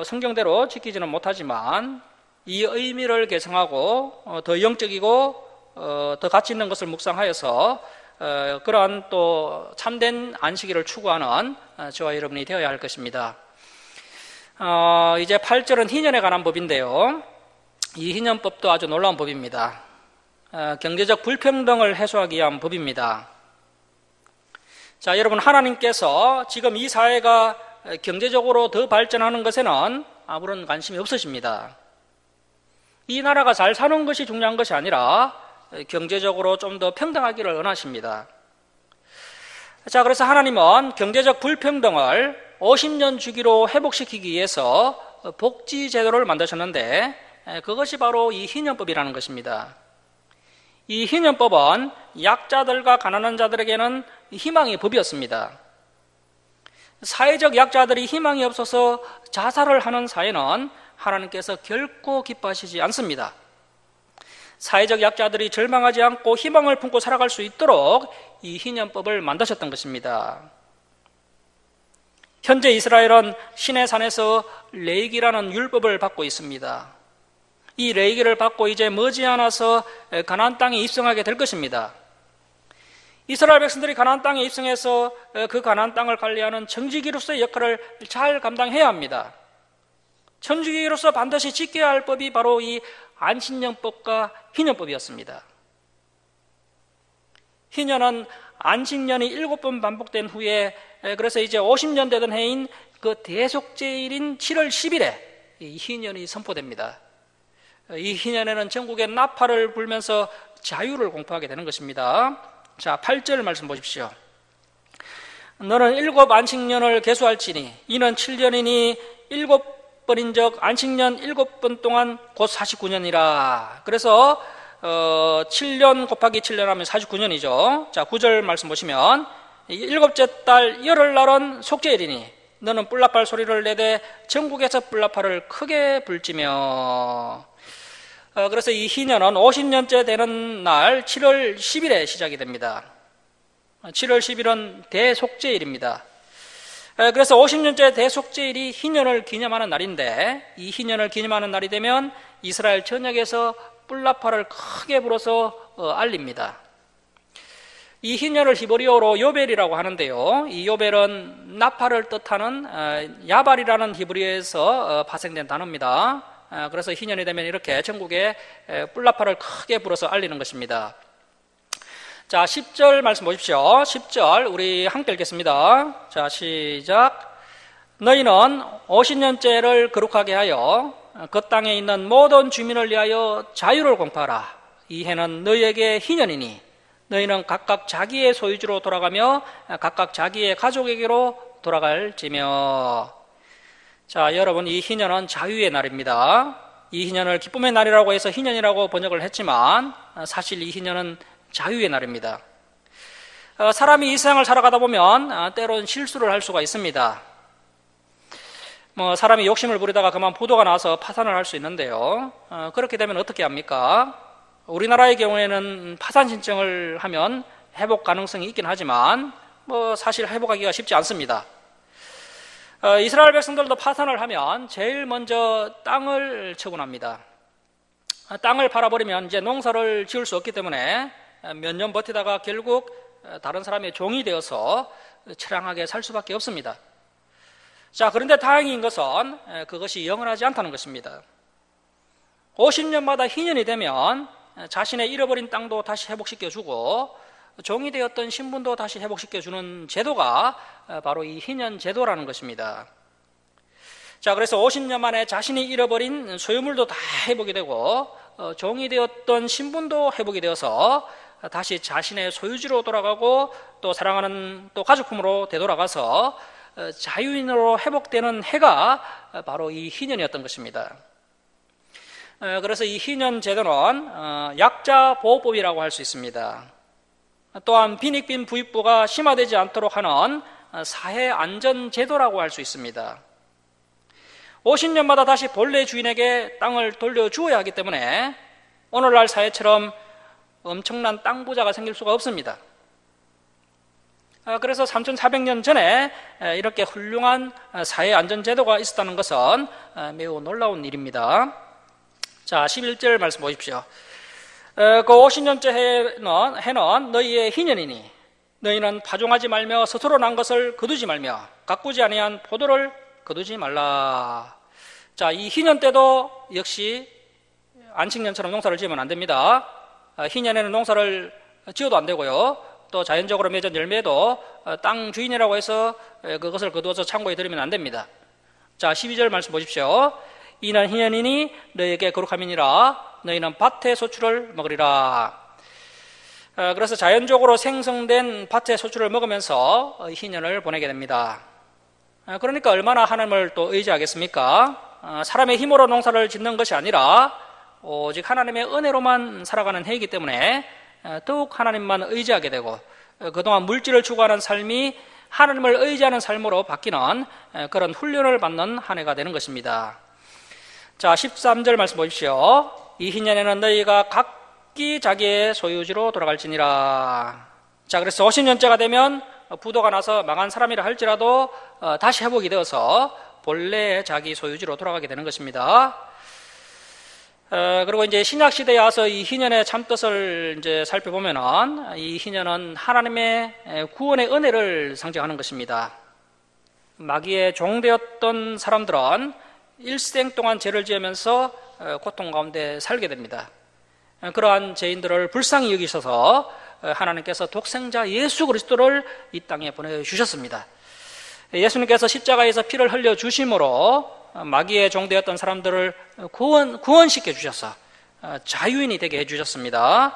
Speaker 1: 성경대로 지키지는 못하지만 이 의미를 개성하고 더 영적이고 더 가치 있는 것을 묵상하여서 그러한 또 참된 안식일을 추구하는 저와 여러분이 되어야 할 것입니다. 이제 8절은 희년에 관한 법인데요, 이 희년법도 아주 놀라운 법입니다. 경제적 불평등을 해소하기 위한 법입니다. 자, 여러분, 하나님께서 지금 이 사회가 경제적으로 더 발전하는 것에는 아무런 관심이 없으십니다. 이 나라가 잘 사는 것이 중요한 것이 아니라 경제적으로 좀 더 평등하기를 원하십니다. 자, 그래서 하나님은 경제적 불평등을 50년 주기로 회복시키기 위해서 복지 제도를 만드셨는데 그것이 바로 이 희년법이라는 것입니다. 이 희년법은 약자들과 가난한 자들에게는 희망의 법이었습니다. 사회적 약자들이 희망이 없어서 자살을 하는 사회는 하나님께서 결코 기뻐하시지 않습니다. 사회적 약자들이 절망하지 않고 희망을 품고 살아갈 수 있도록 이 희년법을 만드셨던 것입니다. 현재 이스라엘은 시내산에서 레위기라는 율법을 받고 있습니다. 이 레위기를 받고 이제 머지않아서 가나안 땅에 입성하게 될 것입니다. 이스라엘 백성들이 가나안 땅에 입성해서 그 가나안 땅을 관리하는 청지기로서의 역할을 잘 감당해야 합니다. 청지기로서 반드시 지켜야 할 법이 바로 이 안식년법과 희년법이었습니다. 희년은 안식년이 7번 반복된 후에, 그래서 이제 50년 되던 해인 그 대속제일인 7월 10일에 이 희년이 선포됩니다. 이 희년에는 전국에 나팔을 불면서 자유를 공포하게 되는 것입니다. 자, 8절 말씀 보십시오. 너는 7 안식년을 계수할지니 이는 7년이니 7번인적 안식년 7번 동안 곧 49년이라. 그래서 7년 곱하기 7년 하면 49년이죠. 자, 9절 말씀 보시면 7째 달 열흘날은 속죄일이니 너는 뿔나팔 소리를 내되 전국에서 뿔나팔을 크게 불지며. 그래서 이 희년은 50년째 되는 날 7월 10일에 시작이 됩니다. 7월 10일은 대속죄일입니다. 그래서 50년째 대속죄일이 희년을 기념하는 날인데, 이 희년을 기념하는 날이 되면 이스라엘 전역에서 뿔나팔을 크게 불어서 알립니다. 이 희년을 히브리어로 요벨이라고 하는데요, 이 요벨은 나팔을 뜻하는 야발이라는 히브리어에서 파생된 단어입니다. 그래서 희년이 되면 이렇게 전국에 뿔나팔을 크게 불어서 알리는 것입니다. 자, 10절 말씀 보십시오. 10절 우리 함께 읽겠습니다. 자, 시작. 너희는 50년째를 거룩하게 하여 그 땅에 있는 모든 주민을 위하여 자유를 공포하라. 이 해는 너희에게 희년이니 너희는 각각 자기의 소유지로 돌아가며 각각 자기의 가족에게로 돌아갈지며. 자, 여러분, 이 희년은 자유의 날입니다. 이 희년을 기쁨의 날이라고 해서 희년이라고 번역을 했지만 사실 이 희년은 자유의 날입니다. 사람이 이 세상을 살아가다 보면 때론 실수를 할 수가 있습니다. 사람이 욕심을 부리다가 그만 부도가 나서 파산을 할 수 있는데요, 그렇게 되면 어떻게 합니까? 우리나라의 경우에는 파산 신청을 하면 회복 가능성이 있긴 하지만 사실 회복하기가 쉽지 않습니다. 이스라엘 백성들도 파산을 하면 제일 먼저 땅을 처분합니다. 땅을 팔아버리면 이제 농사를 지을 수 없기 때문에 몇 년 버티다가 결국 다른 사람의 종이 되어서 처량하게 살 수밖에 없습니다. 자, 그런데 다행인 것은 그것이 영원하지 않다는 것입니다. 50년마다 희년이 되면 자신의 잃어버린 땅도 다시 회복시켜주고 종이 되었던 신분도 다시 회복시켜주는 제도가 바로 이 희년 제도라는 것입니다. 자, 그래서 50년 만에 자신이 잃어버린 소유물도 다 회복이 되고 종이 되었던 신분도 회복이 되어서 다시 자신의 소유지로 돌아가고 또 사랑하는 또 가족품으로 되돌아가서 자유인으로 회복되는 해가 바로 이 희년이었던 것입니다. 그래서 이 희년 제도는 약자 보호법이라고 할 수 있습니다. 또한 빈익빈 부익부가 심화되지 않도록 하는 사회 안전 제도라고 할 수 있습니다. 50년마다 다시 본래 주인에게 땅을 돌려주어야 하기 때문에 오늘날 사회처럼 엄청난 땅 부자가 생길 수가 없습니다. 그래서 3400년 전에 이렇게 훌륭한 사회 안전 제도가 있었다는 것은 매우 놀라운 일입니다. 자, 11절 말씀 보십시오. 그 50년째 해는 너희의 희년이니 너희는 파종하지 말며 스스로 난 것을 거두지 말며 가꾸지 아니한 포도를 거두지 말라. 자, 이 희년 때도 역시 안식년처럼 농사를 지으면 안 됩니다. 희년에는 농사를 지어도 안 되고요, 또 자연적으로 맺은 열매도 땅 주인이라고 해서 그것을 거두어서 창고에 들이면 안 됩니다. 자, 12절 말씀 보십시오. 이는 희년이니 너희에게 거룩함이니라. 너희는 밭의 소출을 먹으리라. 그래서 자연적으로 생성된 밭의 소출을 먹으면서 희년을 보내게 됩니다. 그러니까 얼마나 하나님을 또 의지하겠습니까? 사람의 힘으로 농사를 짓는 것이 아니라 오직 하나님의 은혜로만 살아가는 해이기 때문에 더욱 하나님만 의지하게 되고 그동안 물질을 추구하는 삶이 하나님을 의지하는 삶으로 바뀌는 그런 훈련을 받는 한 해가 되는 것입니다. 자, 13절 말씀 보십시오. 이 희년에는 너희가 각기 자기의 소유지로 돌아갈지니라. 자, 그래서 50년째가 되면 부도가 나서 망한 사람이라 할지라도 다시 회복이 되어서 본래 자기 소유지로 돌아가게 되는 것입니다. 그리고 이제 신약 시대에 와서 이 희년의 참뜻을 이제 살펴보면은 이 희년은 하나님의 구원의 은혜를 상징하는 것입니다. 마귀의 종되었던 사람들은 일생 동안 죄를 지으면서 고통 가운데 살게 됩니다. 그러한 죄인들을 불쌍히 여기셔서 하나님께서 독생자 예수 그리스도를 이 땅에 보내주셨습니다. 예수님께서 십자가에서 피를 흘려 주심으로 마귀의 종되었던 사람들을 구원시켜 주셔서 자유인이 되게 해주셨습니다.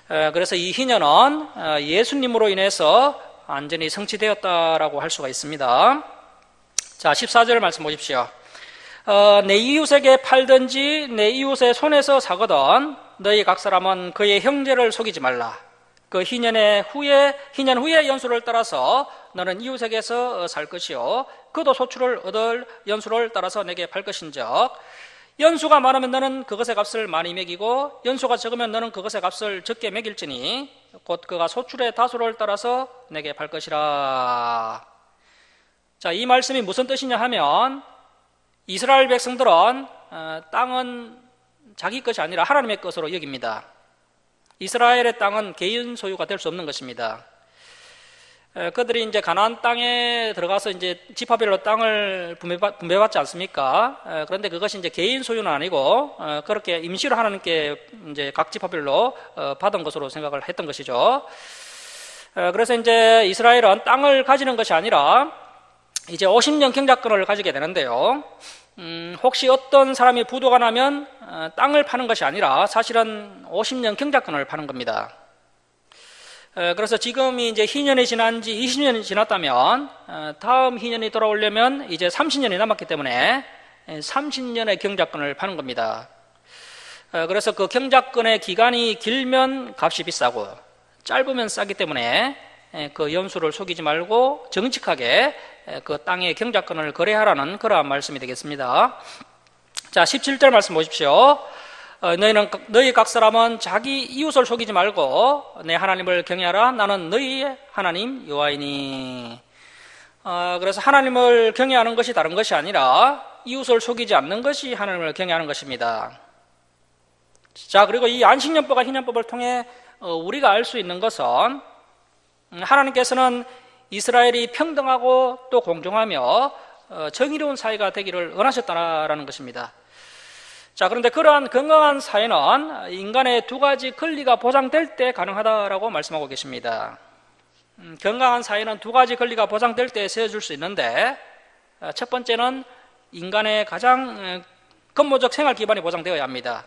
Speaker 1: 그래서 이 희년은 예수님으로 인해서 완전히 성취되었다라고 할 수가 있습니다. 자, 14절 말씀 보십시오. 내 이웃에게 팔든지 내 이웃의 손에서 사거든 너희 각 사람은 그의 형제를 속이지 말라. 그 희년 후에 연수를 따라서 너는 이웃에게서 살 것이요 그도 소출을 얻을 연수를 따라서 내게 팔 것인즉 연수가 많으면 너는 그것의 값을 많이 매기고 연수가 적으면 너는 그것의 값을 적게 매길지니 곧 그가 소출의 다수를 따라서 내게 팔 것이라. 자, 이 말씀이 무슨 뜻이냐 하면 이스라엘 백성들은 땅은 자기 것이 아니라 하나님의 것으로 여깁니다. 이스라엘의 땅은 개인 소유가 될 수 없는 것입니다. 그들이 이제 가나안 땅에 들어가서 이제 지파별로 땅을 분배받지 않습니까? 그런데 그것이 이제 개인 소유는 아니고 그렇게 임시로 하나님께 이제 각 지파별로 받은 것으로 생각을 했던 것이죠. 그래서 이제 이스라엘은 땅을 가지는 것이 아니라 이제 50년 경작권을 가지게 되는데요. 혹시 어떤 사람이 부도가 나면 땅을 파는 것이 아니라 사실은 50년 경작권을 파는 겁니다. 그래서 지금이 이제 희년이 지난 지 20년이 지났다면 다음 희년이 돌아오려면 이제 30년이 남았기 때문에 30년의 경작권을 파는 겁니다. 그래서 그 경작권의 기간이 길면 값이 비싸고 짧으면 싸기 때문에 그 연수를 속이지 말고 정직하게 그 땅의 경작권을 거래하라는 그러한 말씀이 되겠습니다. 자, 17절 말씀 보십시오. 너희 각 사람은 자기 이웃을 속이지 말고 내 하나님을 경외하라. 나는 너희의 하나님 여호와이니. 그래서 하나님을 경외하는 것이 다른 것이 아니라 이웃을 속이지 않는 것이 하나님을 경외하는 것입니다. 자, 그리고 이 안식년법과 희년법을 통해 우리가 알 수 있는 것은 하나님께서는 이스라엘이 평등하고 또 공정하며 정의로운 사회가 되기를 원하셨다는 것입니다. 자, 그런데 그러한 건강한 사회는 인간의 두 가지 권리가 보장될 때 가능하다라고 말씀하고 계십니다. 건강한 사회는 두 가지 권리가 보장될 때 세워줄 수 있는데 첫 번째는 인간의 가장 근본적 생활 기반이 보장되어야 합니다.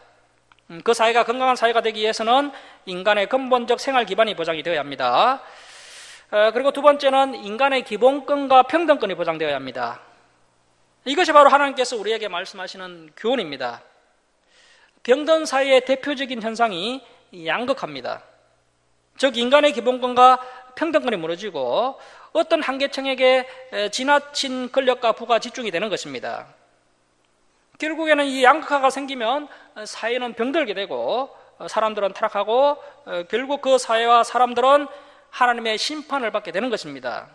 Speaker 1: 그 사회가 건강한 사회가 되기 위해서는 인간의 근본적 생활 기반이 보장이 되어야 합니다. 그리고 두 번째는 인간의 기본권과 평등권이 보장되어야 합니다. 이것이 바로 하나님께서 우리에게 말씀하시는 교훈입니다. 병든 사회의 대표적인 현상이 양극화입니다. 즉 인간의 기본권과 평등권이 무너지고 어떤 한 계층에게 지나친 권력과 부가 집중이 되는 것입니다. 결국에는 이 양극화가 생기면 사회는 병들게 되고 사람들은 타락하고 결국 그 사회와 사람들은 하나님의 심판을 받게 되는 것입니다.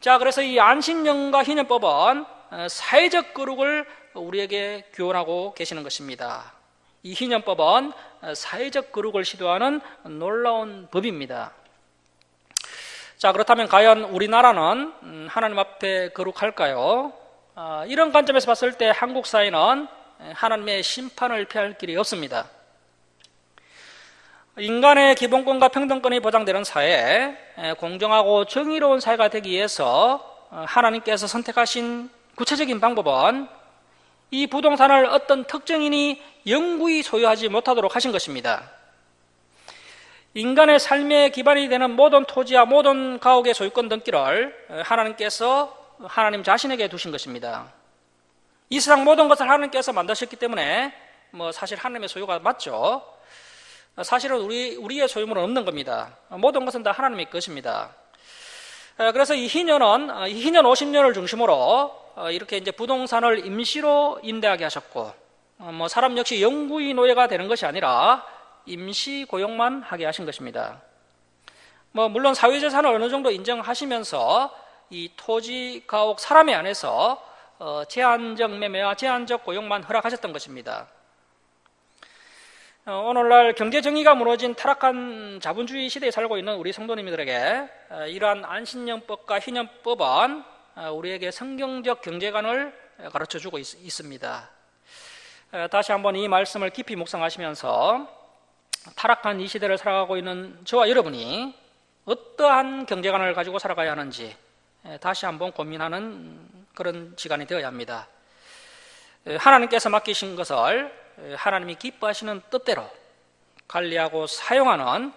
Speaker 1: 자, 그래서 이 안식년과 희년법은 사회적 거룩을 우리에게 교훈하고 계시는 것입니다. 이 희년법은 사회적 거룩을 시도하는 놀라운 법입니다. 자, 그렇다면 과연 우리나라는 하나님 앞에 거룩할까요? 이런 관점에서 봤을 때 한국 사회는 하나님의 심판을 피할 길이 없습니다. 인간의 기본권과 평등권이 보장되는 사회, 공정하고 정의로운 사회가 되기 위해서 하나님께서 선택하신 구체적인 방법은 이 부동산을 어떤 특정인이 영구히 소유하지 못하도록 하신 것입니다. 인간의 삶의 기반이 되는 모든 토지와 모든 가옥의 소유권 등기를 하나님께서 하나님 자신에게 두신 것입니다. 이 세상 모든 것을 하나님께서 만드셨기 때문에 사실 하나님의 소유가 맞죠. 사실은 우리의 소유물은 없는 겁니다. 모든 것은 다 하나님의 것입니다. 그래서 이 희년 50년을 중심으로 이렇게 이제 부동산을 임시로 임대하게 하셨고, 사람 역시 영구히 노예가 되는 것이 아니라 임시 고용만 하게 하신 것입니다. 물론 사회재산을 어느 정도 인정하시면서 이 토지, 가옥, 사람에 안에서 제한적 매매와 제한적 고용만 허락하셨던 것입니다. 오늘날 경제 정의가 무너진 타락한 자본주의 시대에 살고 있는 우리 성도님들에게 이러한 안신년법과 희년법은 우리에게 성경적 경제관을 가르쳐주고 있습니다. 다시 한번 이 말씀을 깊이 묵상하시면서 타락한 이 시대를 살아가고 있는 저와 여러분이 어떠한 경제관을 가지고 살아가야 하는지 다시 한번 고민하는 그런 시간이 되어야 합니다. 하나님께서 맡기신 것을 하나님이 기뻐하시는 뜻대로 관리하고 사용하는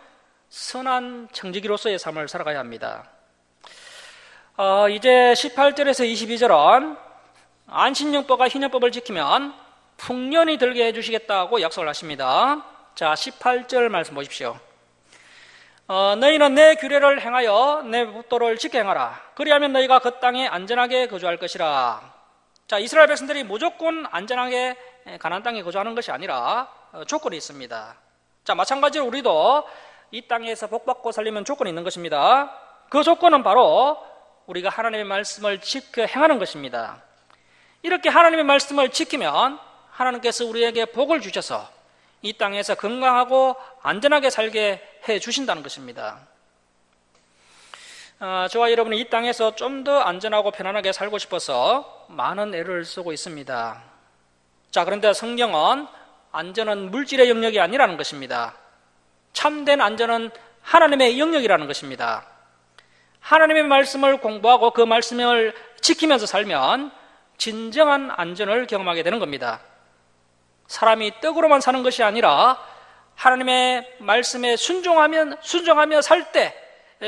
Speaker 1: 선한 청지기로서의 삶을 살아가야 합니다. 이제 18절에서 22절은 안신년법과 희년법을 지키면 풍년이 들게 해주시겠다고 약속을 하십니다. 자, 18절 말씀 보십시오. 너희는 내 규례를 행하여 내 법도를 지켜 행하라. 그리하면 너희가 그 땅에 안전하게 거주할 것이라. 자, 이스라엘 백성들이 무조건 안전하게 가나안 땅에 거주하는 것이 아니라 조건이 있습니다. 자, 마찬가지로 우리도 이 땅에서 복받고 살려면 조건이 있는 것입니다. 그 조건은 바로 우리가 하나님의 말씀을 지켜 행하는 것입니다. 이렇게 하나님의 말씀을 지키면 하나님께서 우리에게 복을 주셔서 이 땅에서 건강하고 안전하게 살게 해 주신다는 것입니다. 저와 여러분이 이 땅에서 좀 더 안전하고 편안하게 살고 싶어서 많은 애를 쓰고 있습니다. 자, 그런데 성경은 안전은 물질의 영역이 아니라는 것입니다. 참된 안전은 하나님의 영역이라는 것입니다. 하나님의 말씀을 공부하고 그 말씀을 지키면서 살면 진정한 안전을 경험하게 되는 겁니다. 사람이 떡으로만 사는 것이 아니라 하나님의 말씀에 순종하며 살 때,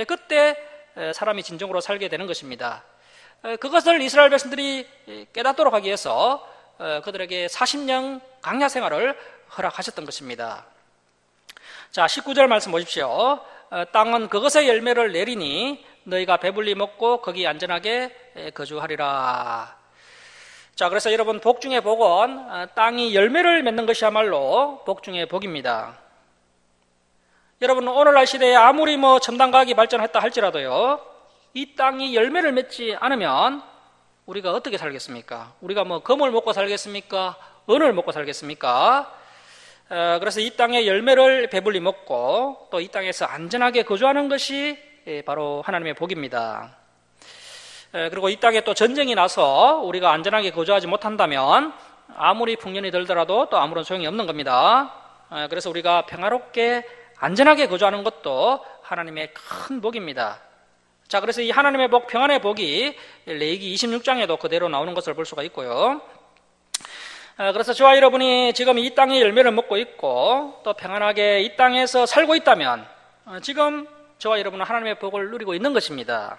Speaker 1: 그때 사람이 진정으로 살게 되는 것입니다. 그것을 이스라엘 백성들이 깨닫도록 하기 위해서 그들에게 40년 강야 생활을 허락하셨던 것입니다. 자, 19절 말씀 보십시오. 땅은 그것의 열매를 내리니 너희가 배불리 먹고 거기 안전하게 거주하리라. 자, 그래서 여러분, 복 중의 복은 땅이 열매를 맺는 것이야말로 복 중의 복입니다. 여러분, 오늘날 시대에 아무리 첨단과학이 발전했다 할지라도요, 이 땅이 열매를 맺지 않으면 우리가 어떻게 살겠습니까? 우리가 금을 먹고 살겠습니까? 은을 먹고 살겠습니까? 그래서 이 땅의 열매를 배불리 먹고 또 이 땅에서 안전하게 거주하는 것이 바로 하나님의 복입니다. 그리고 이 땅에 또 전쟁이 나서 우리가 안전하게 거주하지 못한다면 아무리 풍년이 들더라도 또 아무런 소용이 없는 겁니다. 그래서 우리가 평화롭게 안전하게 거주하는 것도 하나님의 큰 복입니다. 자, 그래서 이 하나님의 복, 평안의 복이 레위기 26장에도 그대로 나오는 것을 볼 수가 있고요. 그래서 저와 여러분이 지금 이 땅의 열매를 먹고 있고 또 평안하게 이 땅에서 살고 있다면 지금 저와 여러분은 하나님의 복을 누리고 있는 것입니다.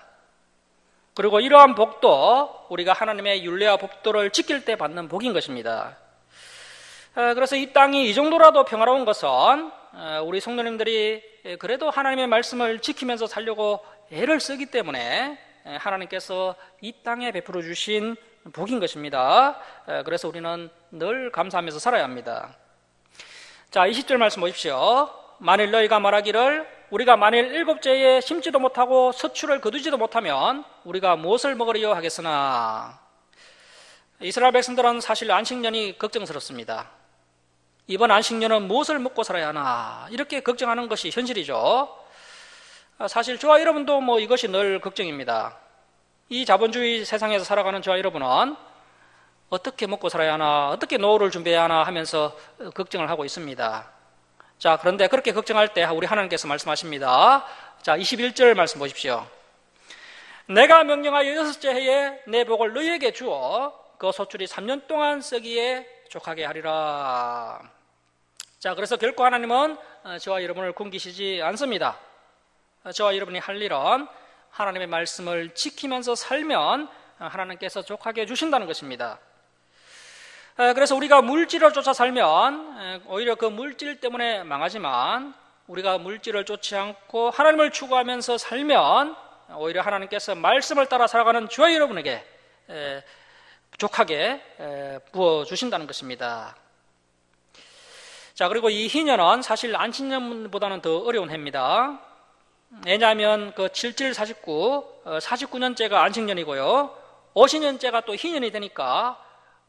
Speaker 1: 그리고 이러한 복도 우리가 하나님의 율례와 법도를 지킬 때 받는 복인 것입니다. 그래서 이 땅이 이 정도라도 평화로운 것은 우리 성도님들이 그래도 하나님의 말씀을 지키면서 살려고 애를 쓰기 때문에 하나님께서 이 땅에 베풀어 주신 복인 것입니다. 그래서 우리는 늘 감사하면서 살아야 합니다. 자, 20절 말씀 보십시오. 만일 너희가 말하기를 우리가 만일 일곱째에 심지도 못하고 서출을 거두지도 못하면 우리가 무엇을 먹으리요 하겠으나, 이스라엘 백성들은 사실 안식년이 걱정스럽습니다. 이번 안식년은 무엇을 먹고 살아야 하나, 이렇게 걱정하는 것이 현실이죠. 사실 저와 여러분도 이것이 늘 걱정입니다. 이 자본주의 세상에서 살아가는 저와 여러분은 어떻게 먹고 살아야 하나, 어떻게 노후를 준비해야 하나 하면서 걱정을 하고 있습니다. 자, 그런데 그렇게 걱정할 때 우리 하나님께서 말씀하십니다. 자, 21절 말씀 보십시오. 내가 명령하여 6째 해에 내 복을 너희에게 주어 그 소출이 3년 동안 쓰기에 족하게 하리라. 자, 그래서 결코 하나님은 저와 여러분을 굶기시지 않습니다. 저와 여러분이 할 일은 하나님의 말씀을 지키면서 살면 하나님께서 족하게 해주신다는 것입니다. 그래서 우리가 물질을 쫓아 살면 오히려 그 물질 때문에 망하지만, 우리가 물질을 쫓지 않고 하나님을 추구하면서 살면 오히려 하나님께서 말씀을 따라 살아가는 저와 여러분에게 족하게 부어주신다는 것입니다. 자, 그리고 이 희년은 사실 안식년보다는 더 어려운 해입니다. 왜냐하면 그 77, 49, 49년째가 안식년이고요. 오신년째가 또 희년이 되니까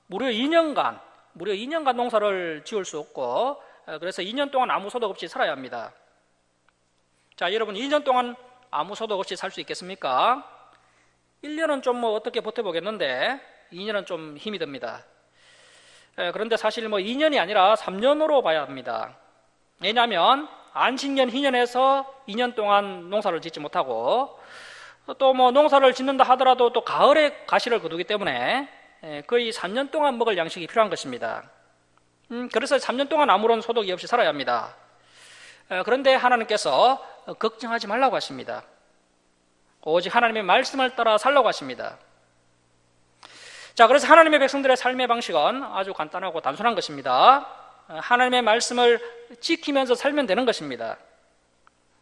Speaker 1: 무려 2년간 농사를 지을 수 없고, 그래서 2년 동안 아무 소득 없이 살아야 합니다. 자, 여러분 2년 동안 아무 소득 없이 살 수 있겠습니까? 1년은 좀 어떻게 버텨보겠는데 2년은 좀 힘이 듭니다. 그런데 사실 2년이 아니라 3년으로 봐야 합니다. 왜냐하면 안식년, 희년에서 2년 동안 농사를 짓지 못하고, 또 농사를 짓는다 하더라도 또 가을에 가시를 거두기 때문에 거의 3년 동안 먹을 양식이 필요한 것입니다. 그래서 3년 동안 아무런 소득이 없이 살아야 합니다. 그런데 하나님께서 걱정하지 말라고 하십니다. 오직 하나님의 말씀을 따라 살라고 하십니다. 자, 그래서 하나님의 백성들의 삶의 방식은 아주 간단하고 단순한 것입니다. 하나님의 말씀을 지키면서 살면 되는 것입니다.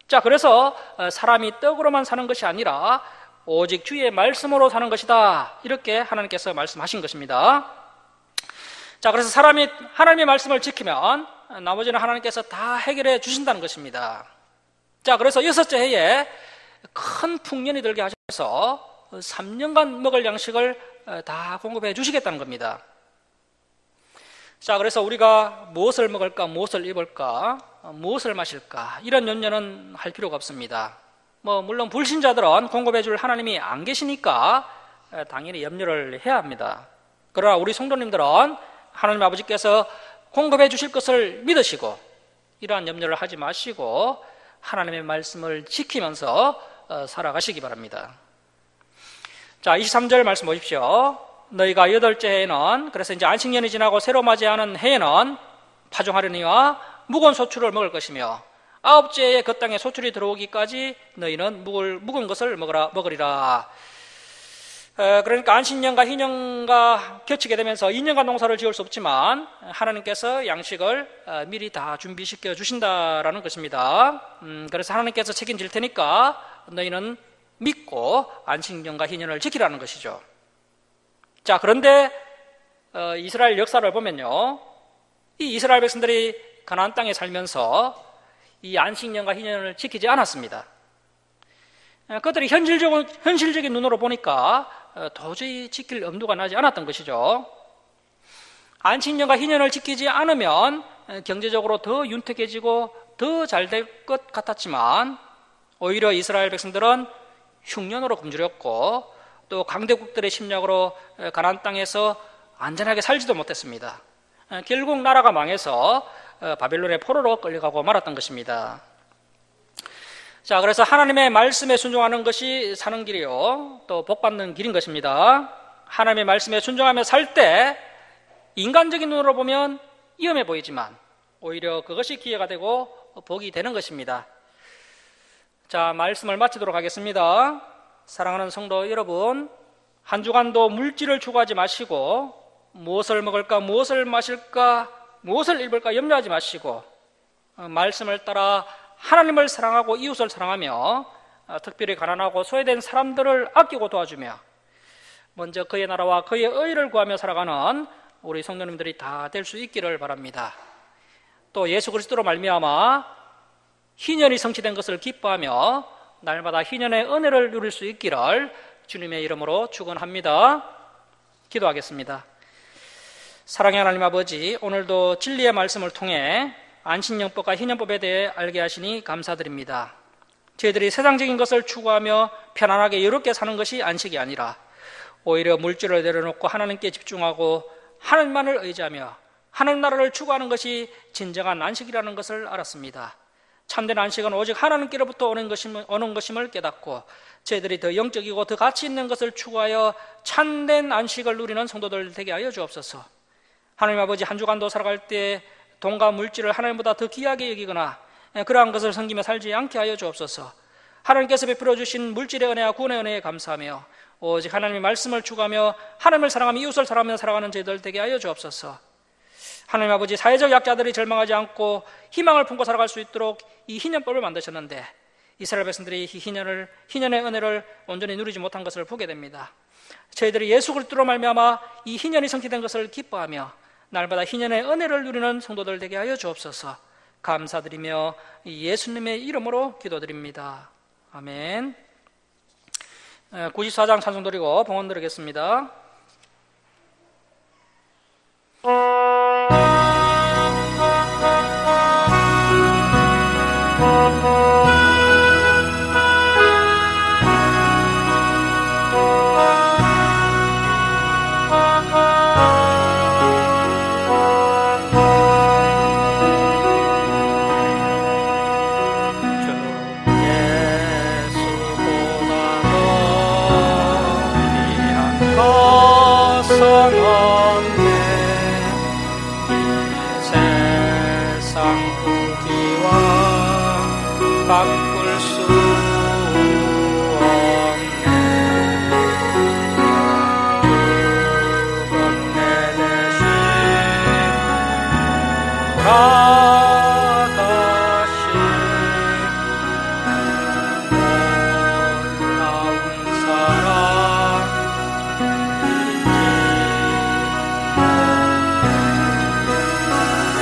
Speaker 1: 자, 그래서 사람이 떡으로만 사는 것이 아니라 오직 주의 말씀으로 사는 것이다, 이렇게 하나님께서 말씀하신 것입니다. 자, 그래서 사람이 하나님의 말씀을 지키면 나머지는 하나님께서 다 해결해 주신다는 것입니다. 자, 그래서 6째 해에 큰 풍년이 들게 하셔서 3년간 먹을 양식을 다 공급해 주시겠다는 겁니다. 자, 그래서 우리가 무엇을 먹을까, 무엇을 입을까, 무엇을 마실까, 이런 염려는 할 필요가 없습니다. 물론 불신자들은 공급해 줄 하나님이 안 계시니까 당연히 염려를 해야 합니다. 그러나 우리 성도님들은 하나님 아버지께서 공급해 주실 것을 믿으시고 이러한 염려를 하지 마시고 하나님의 말씀을 지키면서 살아가시기 바랍니다. 자, 23절 말씀 보십시오. 너희가 8째 해에는, 그래서 이제 안식년이 지나고 새로 맞이하는 해에는 파종하려니와 묵은 소출을 먹을 것이며 9째 해에 그 땅에 소출이 들어오기까지 너희는 묵은 것을 먹으리라. 그러니까 안식년과 희년과 겹치게 되면서 2년간 농사를 지을 수 없지만 하나님께서 양식을 미리 다 준비시켜 주신다라는 것입니다. 그래서 하나님께서 책임질 테니까 너희는 믿고 안식년과 희년을 지키라는 것이죠. 자, 그런데 이스라엘 역사를 보면요, 이 이스라엘 백성들이 가나안 땅에 살면서 이 안식년과 희년을 지키지 않았습니다. 그들이 현실적인 눈으로 보니까 도저히 지킬 엄두가 나지 않았던 것이죠. 안식년과 희년을 지키지 않으면 경제적으로 더 윤택해지고 더 잘 될 것 같았지만 오히려 이스라엘 백성들은 흉년으로 굶주렸고 또 강대국들의 침략으로 가나안 땅에서 안전하게 살지도 못했습니다. 결국 나라가 망해서 바벨론의 포로로 끌려가고 말았던 것입니다. 자, 그래서 하나님의 말씀에 순종하는 것이 사는 길이요, 또 복받는 길인 것입니다. 하나님의 말씀에 순종하며 살 때 인간적인 눈으로 보면 위험해 보이지만 오히려 그것이 기회가 되고 복이 되는 것입니다. 자, 말씀을 마치도록 하겠습니다. 사랑하는 성도 여러분, 한 주간도 물질을 추구하지 마시고 무엇을 먹을까, 무엇을 마실까, 무엇을 입을까 염려하지 마시고 말씀을 따라 하나님을 사랑하고 이웃을 사랑하며 특별히 가난하고 소외된 사람들을 아끼고 도와주며 먼저 그의 나라와 그의 의를 구하며 살아가는 우리 성도님들이 다 될 수 있기를 바랍니다. 또 예수 그리스도로 말미암아 희년이 성취된 것을 기뻐하며 날마다 희년의 은혜를 누릴 수 있기를 주님의 이름으로 축원합니다. 기도하겠습니다. 사랑의 하나님 아버지, 오늘도 진리의 말씀을 통해 안식년법과 희년법에 대해 알게 하시니 감사드립니다. 저희들이 세상적인 것을 추구하며 편안하게 여롭게 사는 것이 안식이 아니라 오히려 물질을 내려놓고 하나님께 집중하고 하나님만을 의지하며 하나님 나라를 추구하는 것이 진정한 안식이라는 것을 알았습니다. 참된 안식은 오직 하나님께로부터 오는 것임을 깨닫고 저희들이 더 영적이고 더 가치 있는 것을 추구하여 참된 안식을 누리는 성도들 되게 하여 주옵소서. 하나님 아버지, 한 주간도 살아갈 때 돈과 물질을 하나님보다 더 귀하게 여기거나 그러한 것을 섬기며 살지 않게 하여 주옵소서. 하나님께서 베풀어 주신 물질의 은혜와 구원의 은혜에 감사하며 오직 하나님의 말씀을 추구하며 하나님을 사랑하며 이웃을 사랑하며 살아가는 저희들 되게 하여 주옵소서. 하나님 아버지, 사회적 약자들이 절망하지 않고 희망을 품고 살아갈 수 있도록 이 희년법을 만드셨는데 이스라엘 백성들이 이 희년의 은혜를 온전히 누리지 못한 것을 보게 됩니다. 저희들이 예수 그리스도로 말미암아 이 희년이 성취된 것을 기뻐하며 날마다 희년의 은혜를 누리는 성도들 되게 하여 주옵소서. 감사드리며 예수님의 이름으로 기도드립니다. 아멘. 94장 찬송 드리고 봉헌 드리겠습니다. 바꿀 수 없네. 죽은 내 대신 돌아가신 놀라운 사랑이지.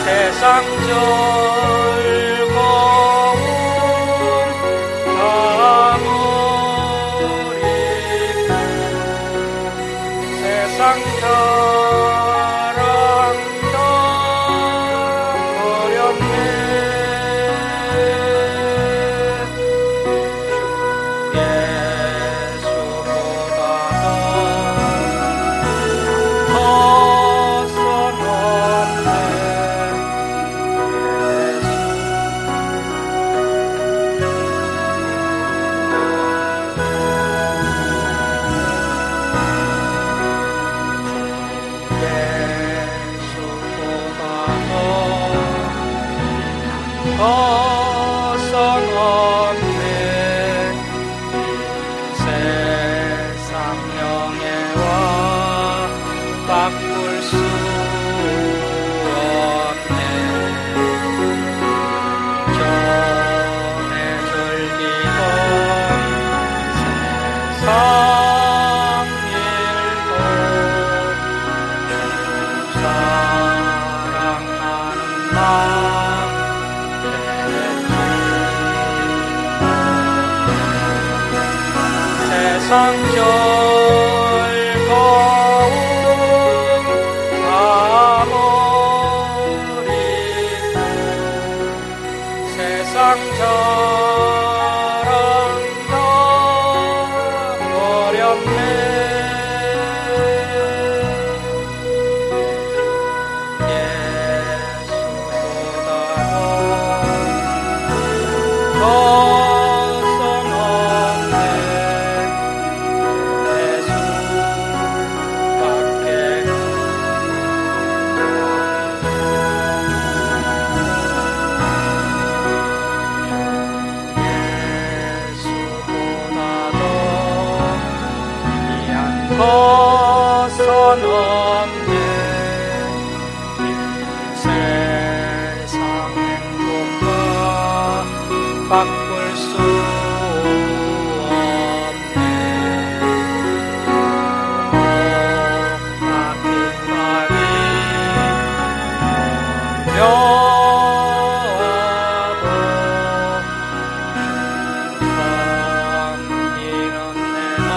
Speaker 1: 세상 세상 즐거움 다 버리고 세상 자랑 다 버렸네. 거선 없네. 세상 행복과 바꿀 수 없네. 아픈 마음이 려하고 섬기는 내 맘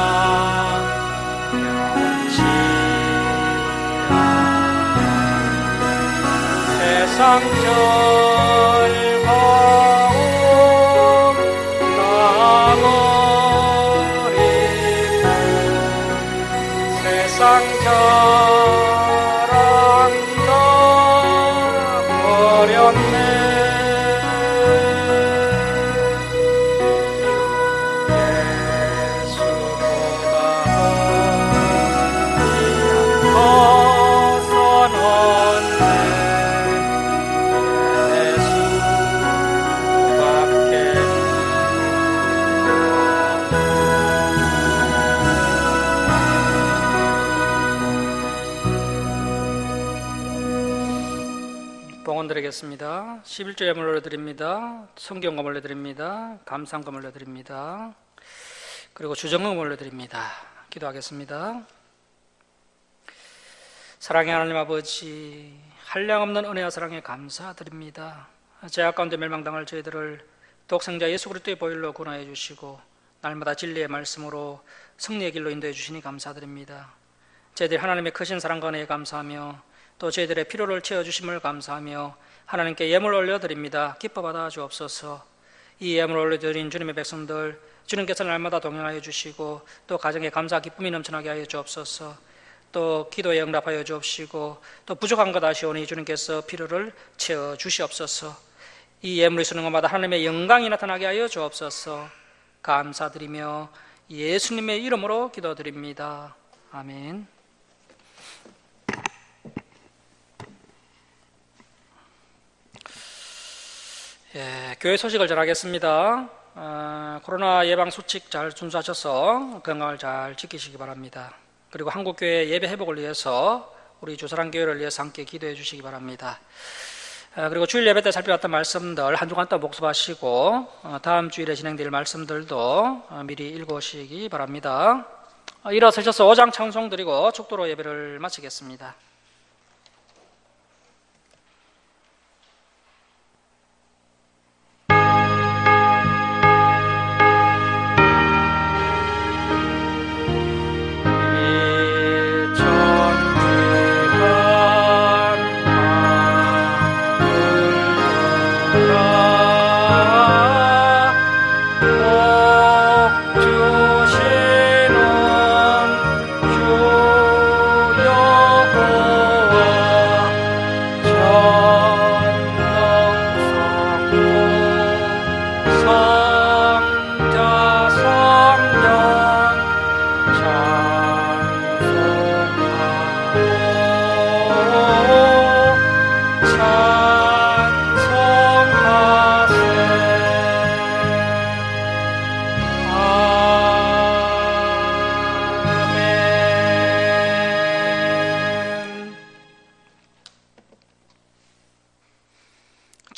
Speaker 1: 세상 즐거움 다 버리고 세상 자랑 다 버렸네. 봉헌 드리겠습니다. 11조 예물 올려드립니다. 성경금 올려드립니다. 감상금 올려드립니다. 그리고 주정금 올려드립니다. 기도하겠습니다. 사랑의 하나님 아버지, 한량없는 은혜와 사랑에 감사드립니다. 죄악 가운데 멸망당할 저희들을 독생자 예수 그리스도의 보혈로 구원하여 주시고 날마다 진리의 말씀으로 승리의 길로 인도해 주시니 감사드립니다. 저희들이 하나님의 크신 사랑과 은혜에 감사하며 또 저희들의 필요를 채워주심을 감사하며 하나님께 예물 올려드립니다. 기뻐 받아 주옵소서. 이 예물 올려드린 주님의 백성들, 주님께서 날마다 동행하여 주시고 또 가정에 감사 기쁨이 넘쳐나게 하여 주옵소서. 또 기도에 응답하여 주옵시고 또 부족한 것 아시오니 주님께서 필요를 채워 주시옵소서. 이 예물이 쓰는 것마다 하나님의 영광이 나타나게 하여 주옵소서. 감사드리며 예수님의 이름으로 기도드립니다. 아멘. 교회 소식을 전하겠습니다. 코로나 예방 수칙 잘 준수하셔서 건강을 잘 지키시기 바랍니다. 그리고 한국교회 예배 회복을 위해서 우리 주사랑교회를 위해서 함께 기도해 주시기 바랍니다. 그리고 주일 예배 때 살펴봤던 말씀들 한 주간 또 복습하시고 다음 주일에 진행될 말씀들도 미리 읽으시기 바랍니다. 일어서셔서 5장 찬송 드리고 축도로 예배를 마치겠습니다.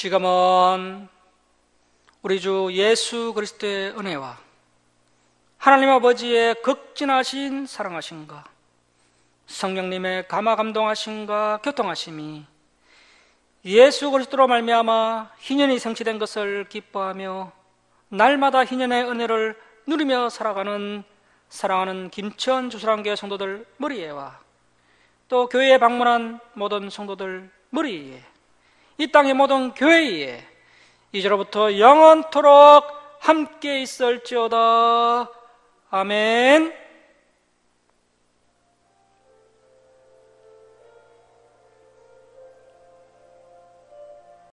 Speaker 1: 지금은 우리 주 예수 그리스도의 은혜와 하나님 아버지의 극진하신 사랑하심과 성령님의 감화 감동하심과 교통하심이 예수 그리스도로 말미암아 희년이 성취된 것을 기뻐하며 날마다 희년의 은혜를 누리며 살아가는 사랑하는 김천 주사랑교회 성도들 머리에와 또 교회에 방문한 모든 성도들 머리에 이 땅의 모든 교회에 이제로부터 영원토록 함께 있을지어다. 아멘.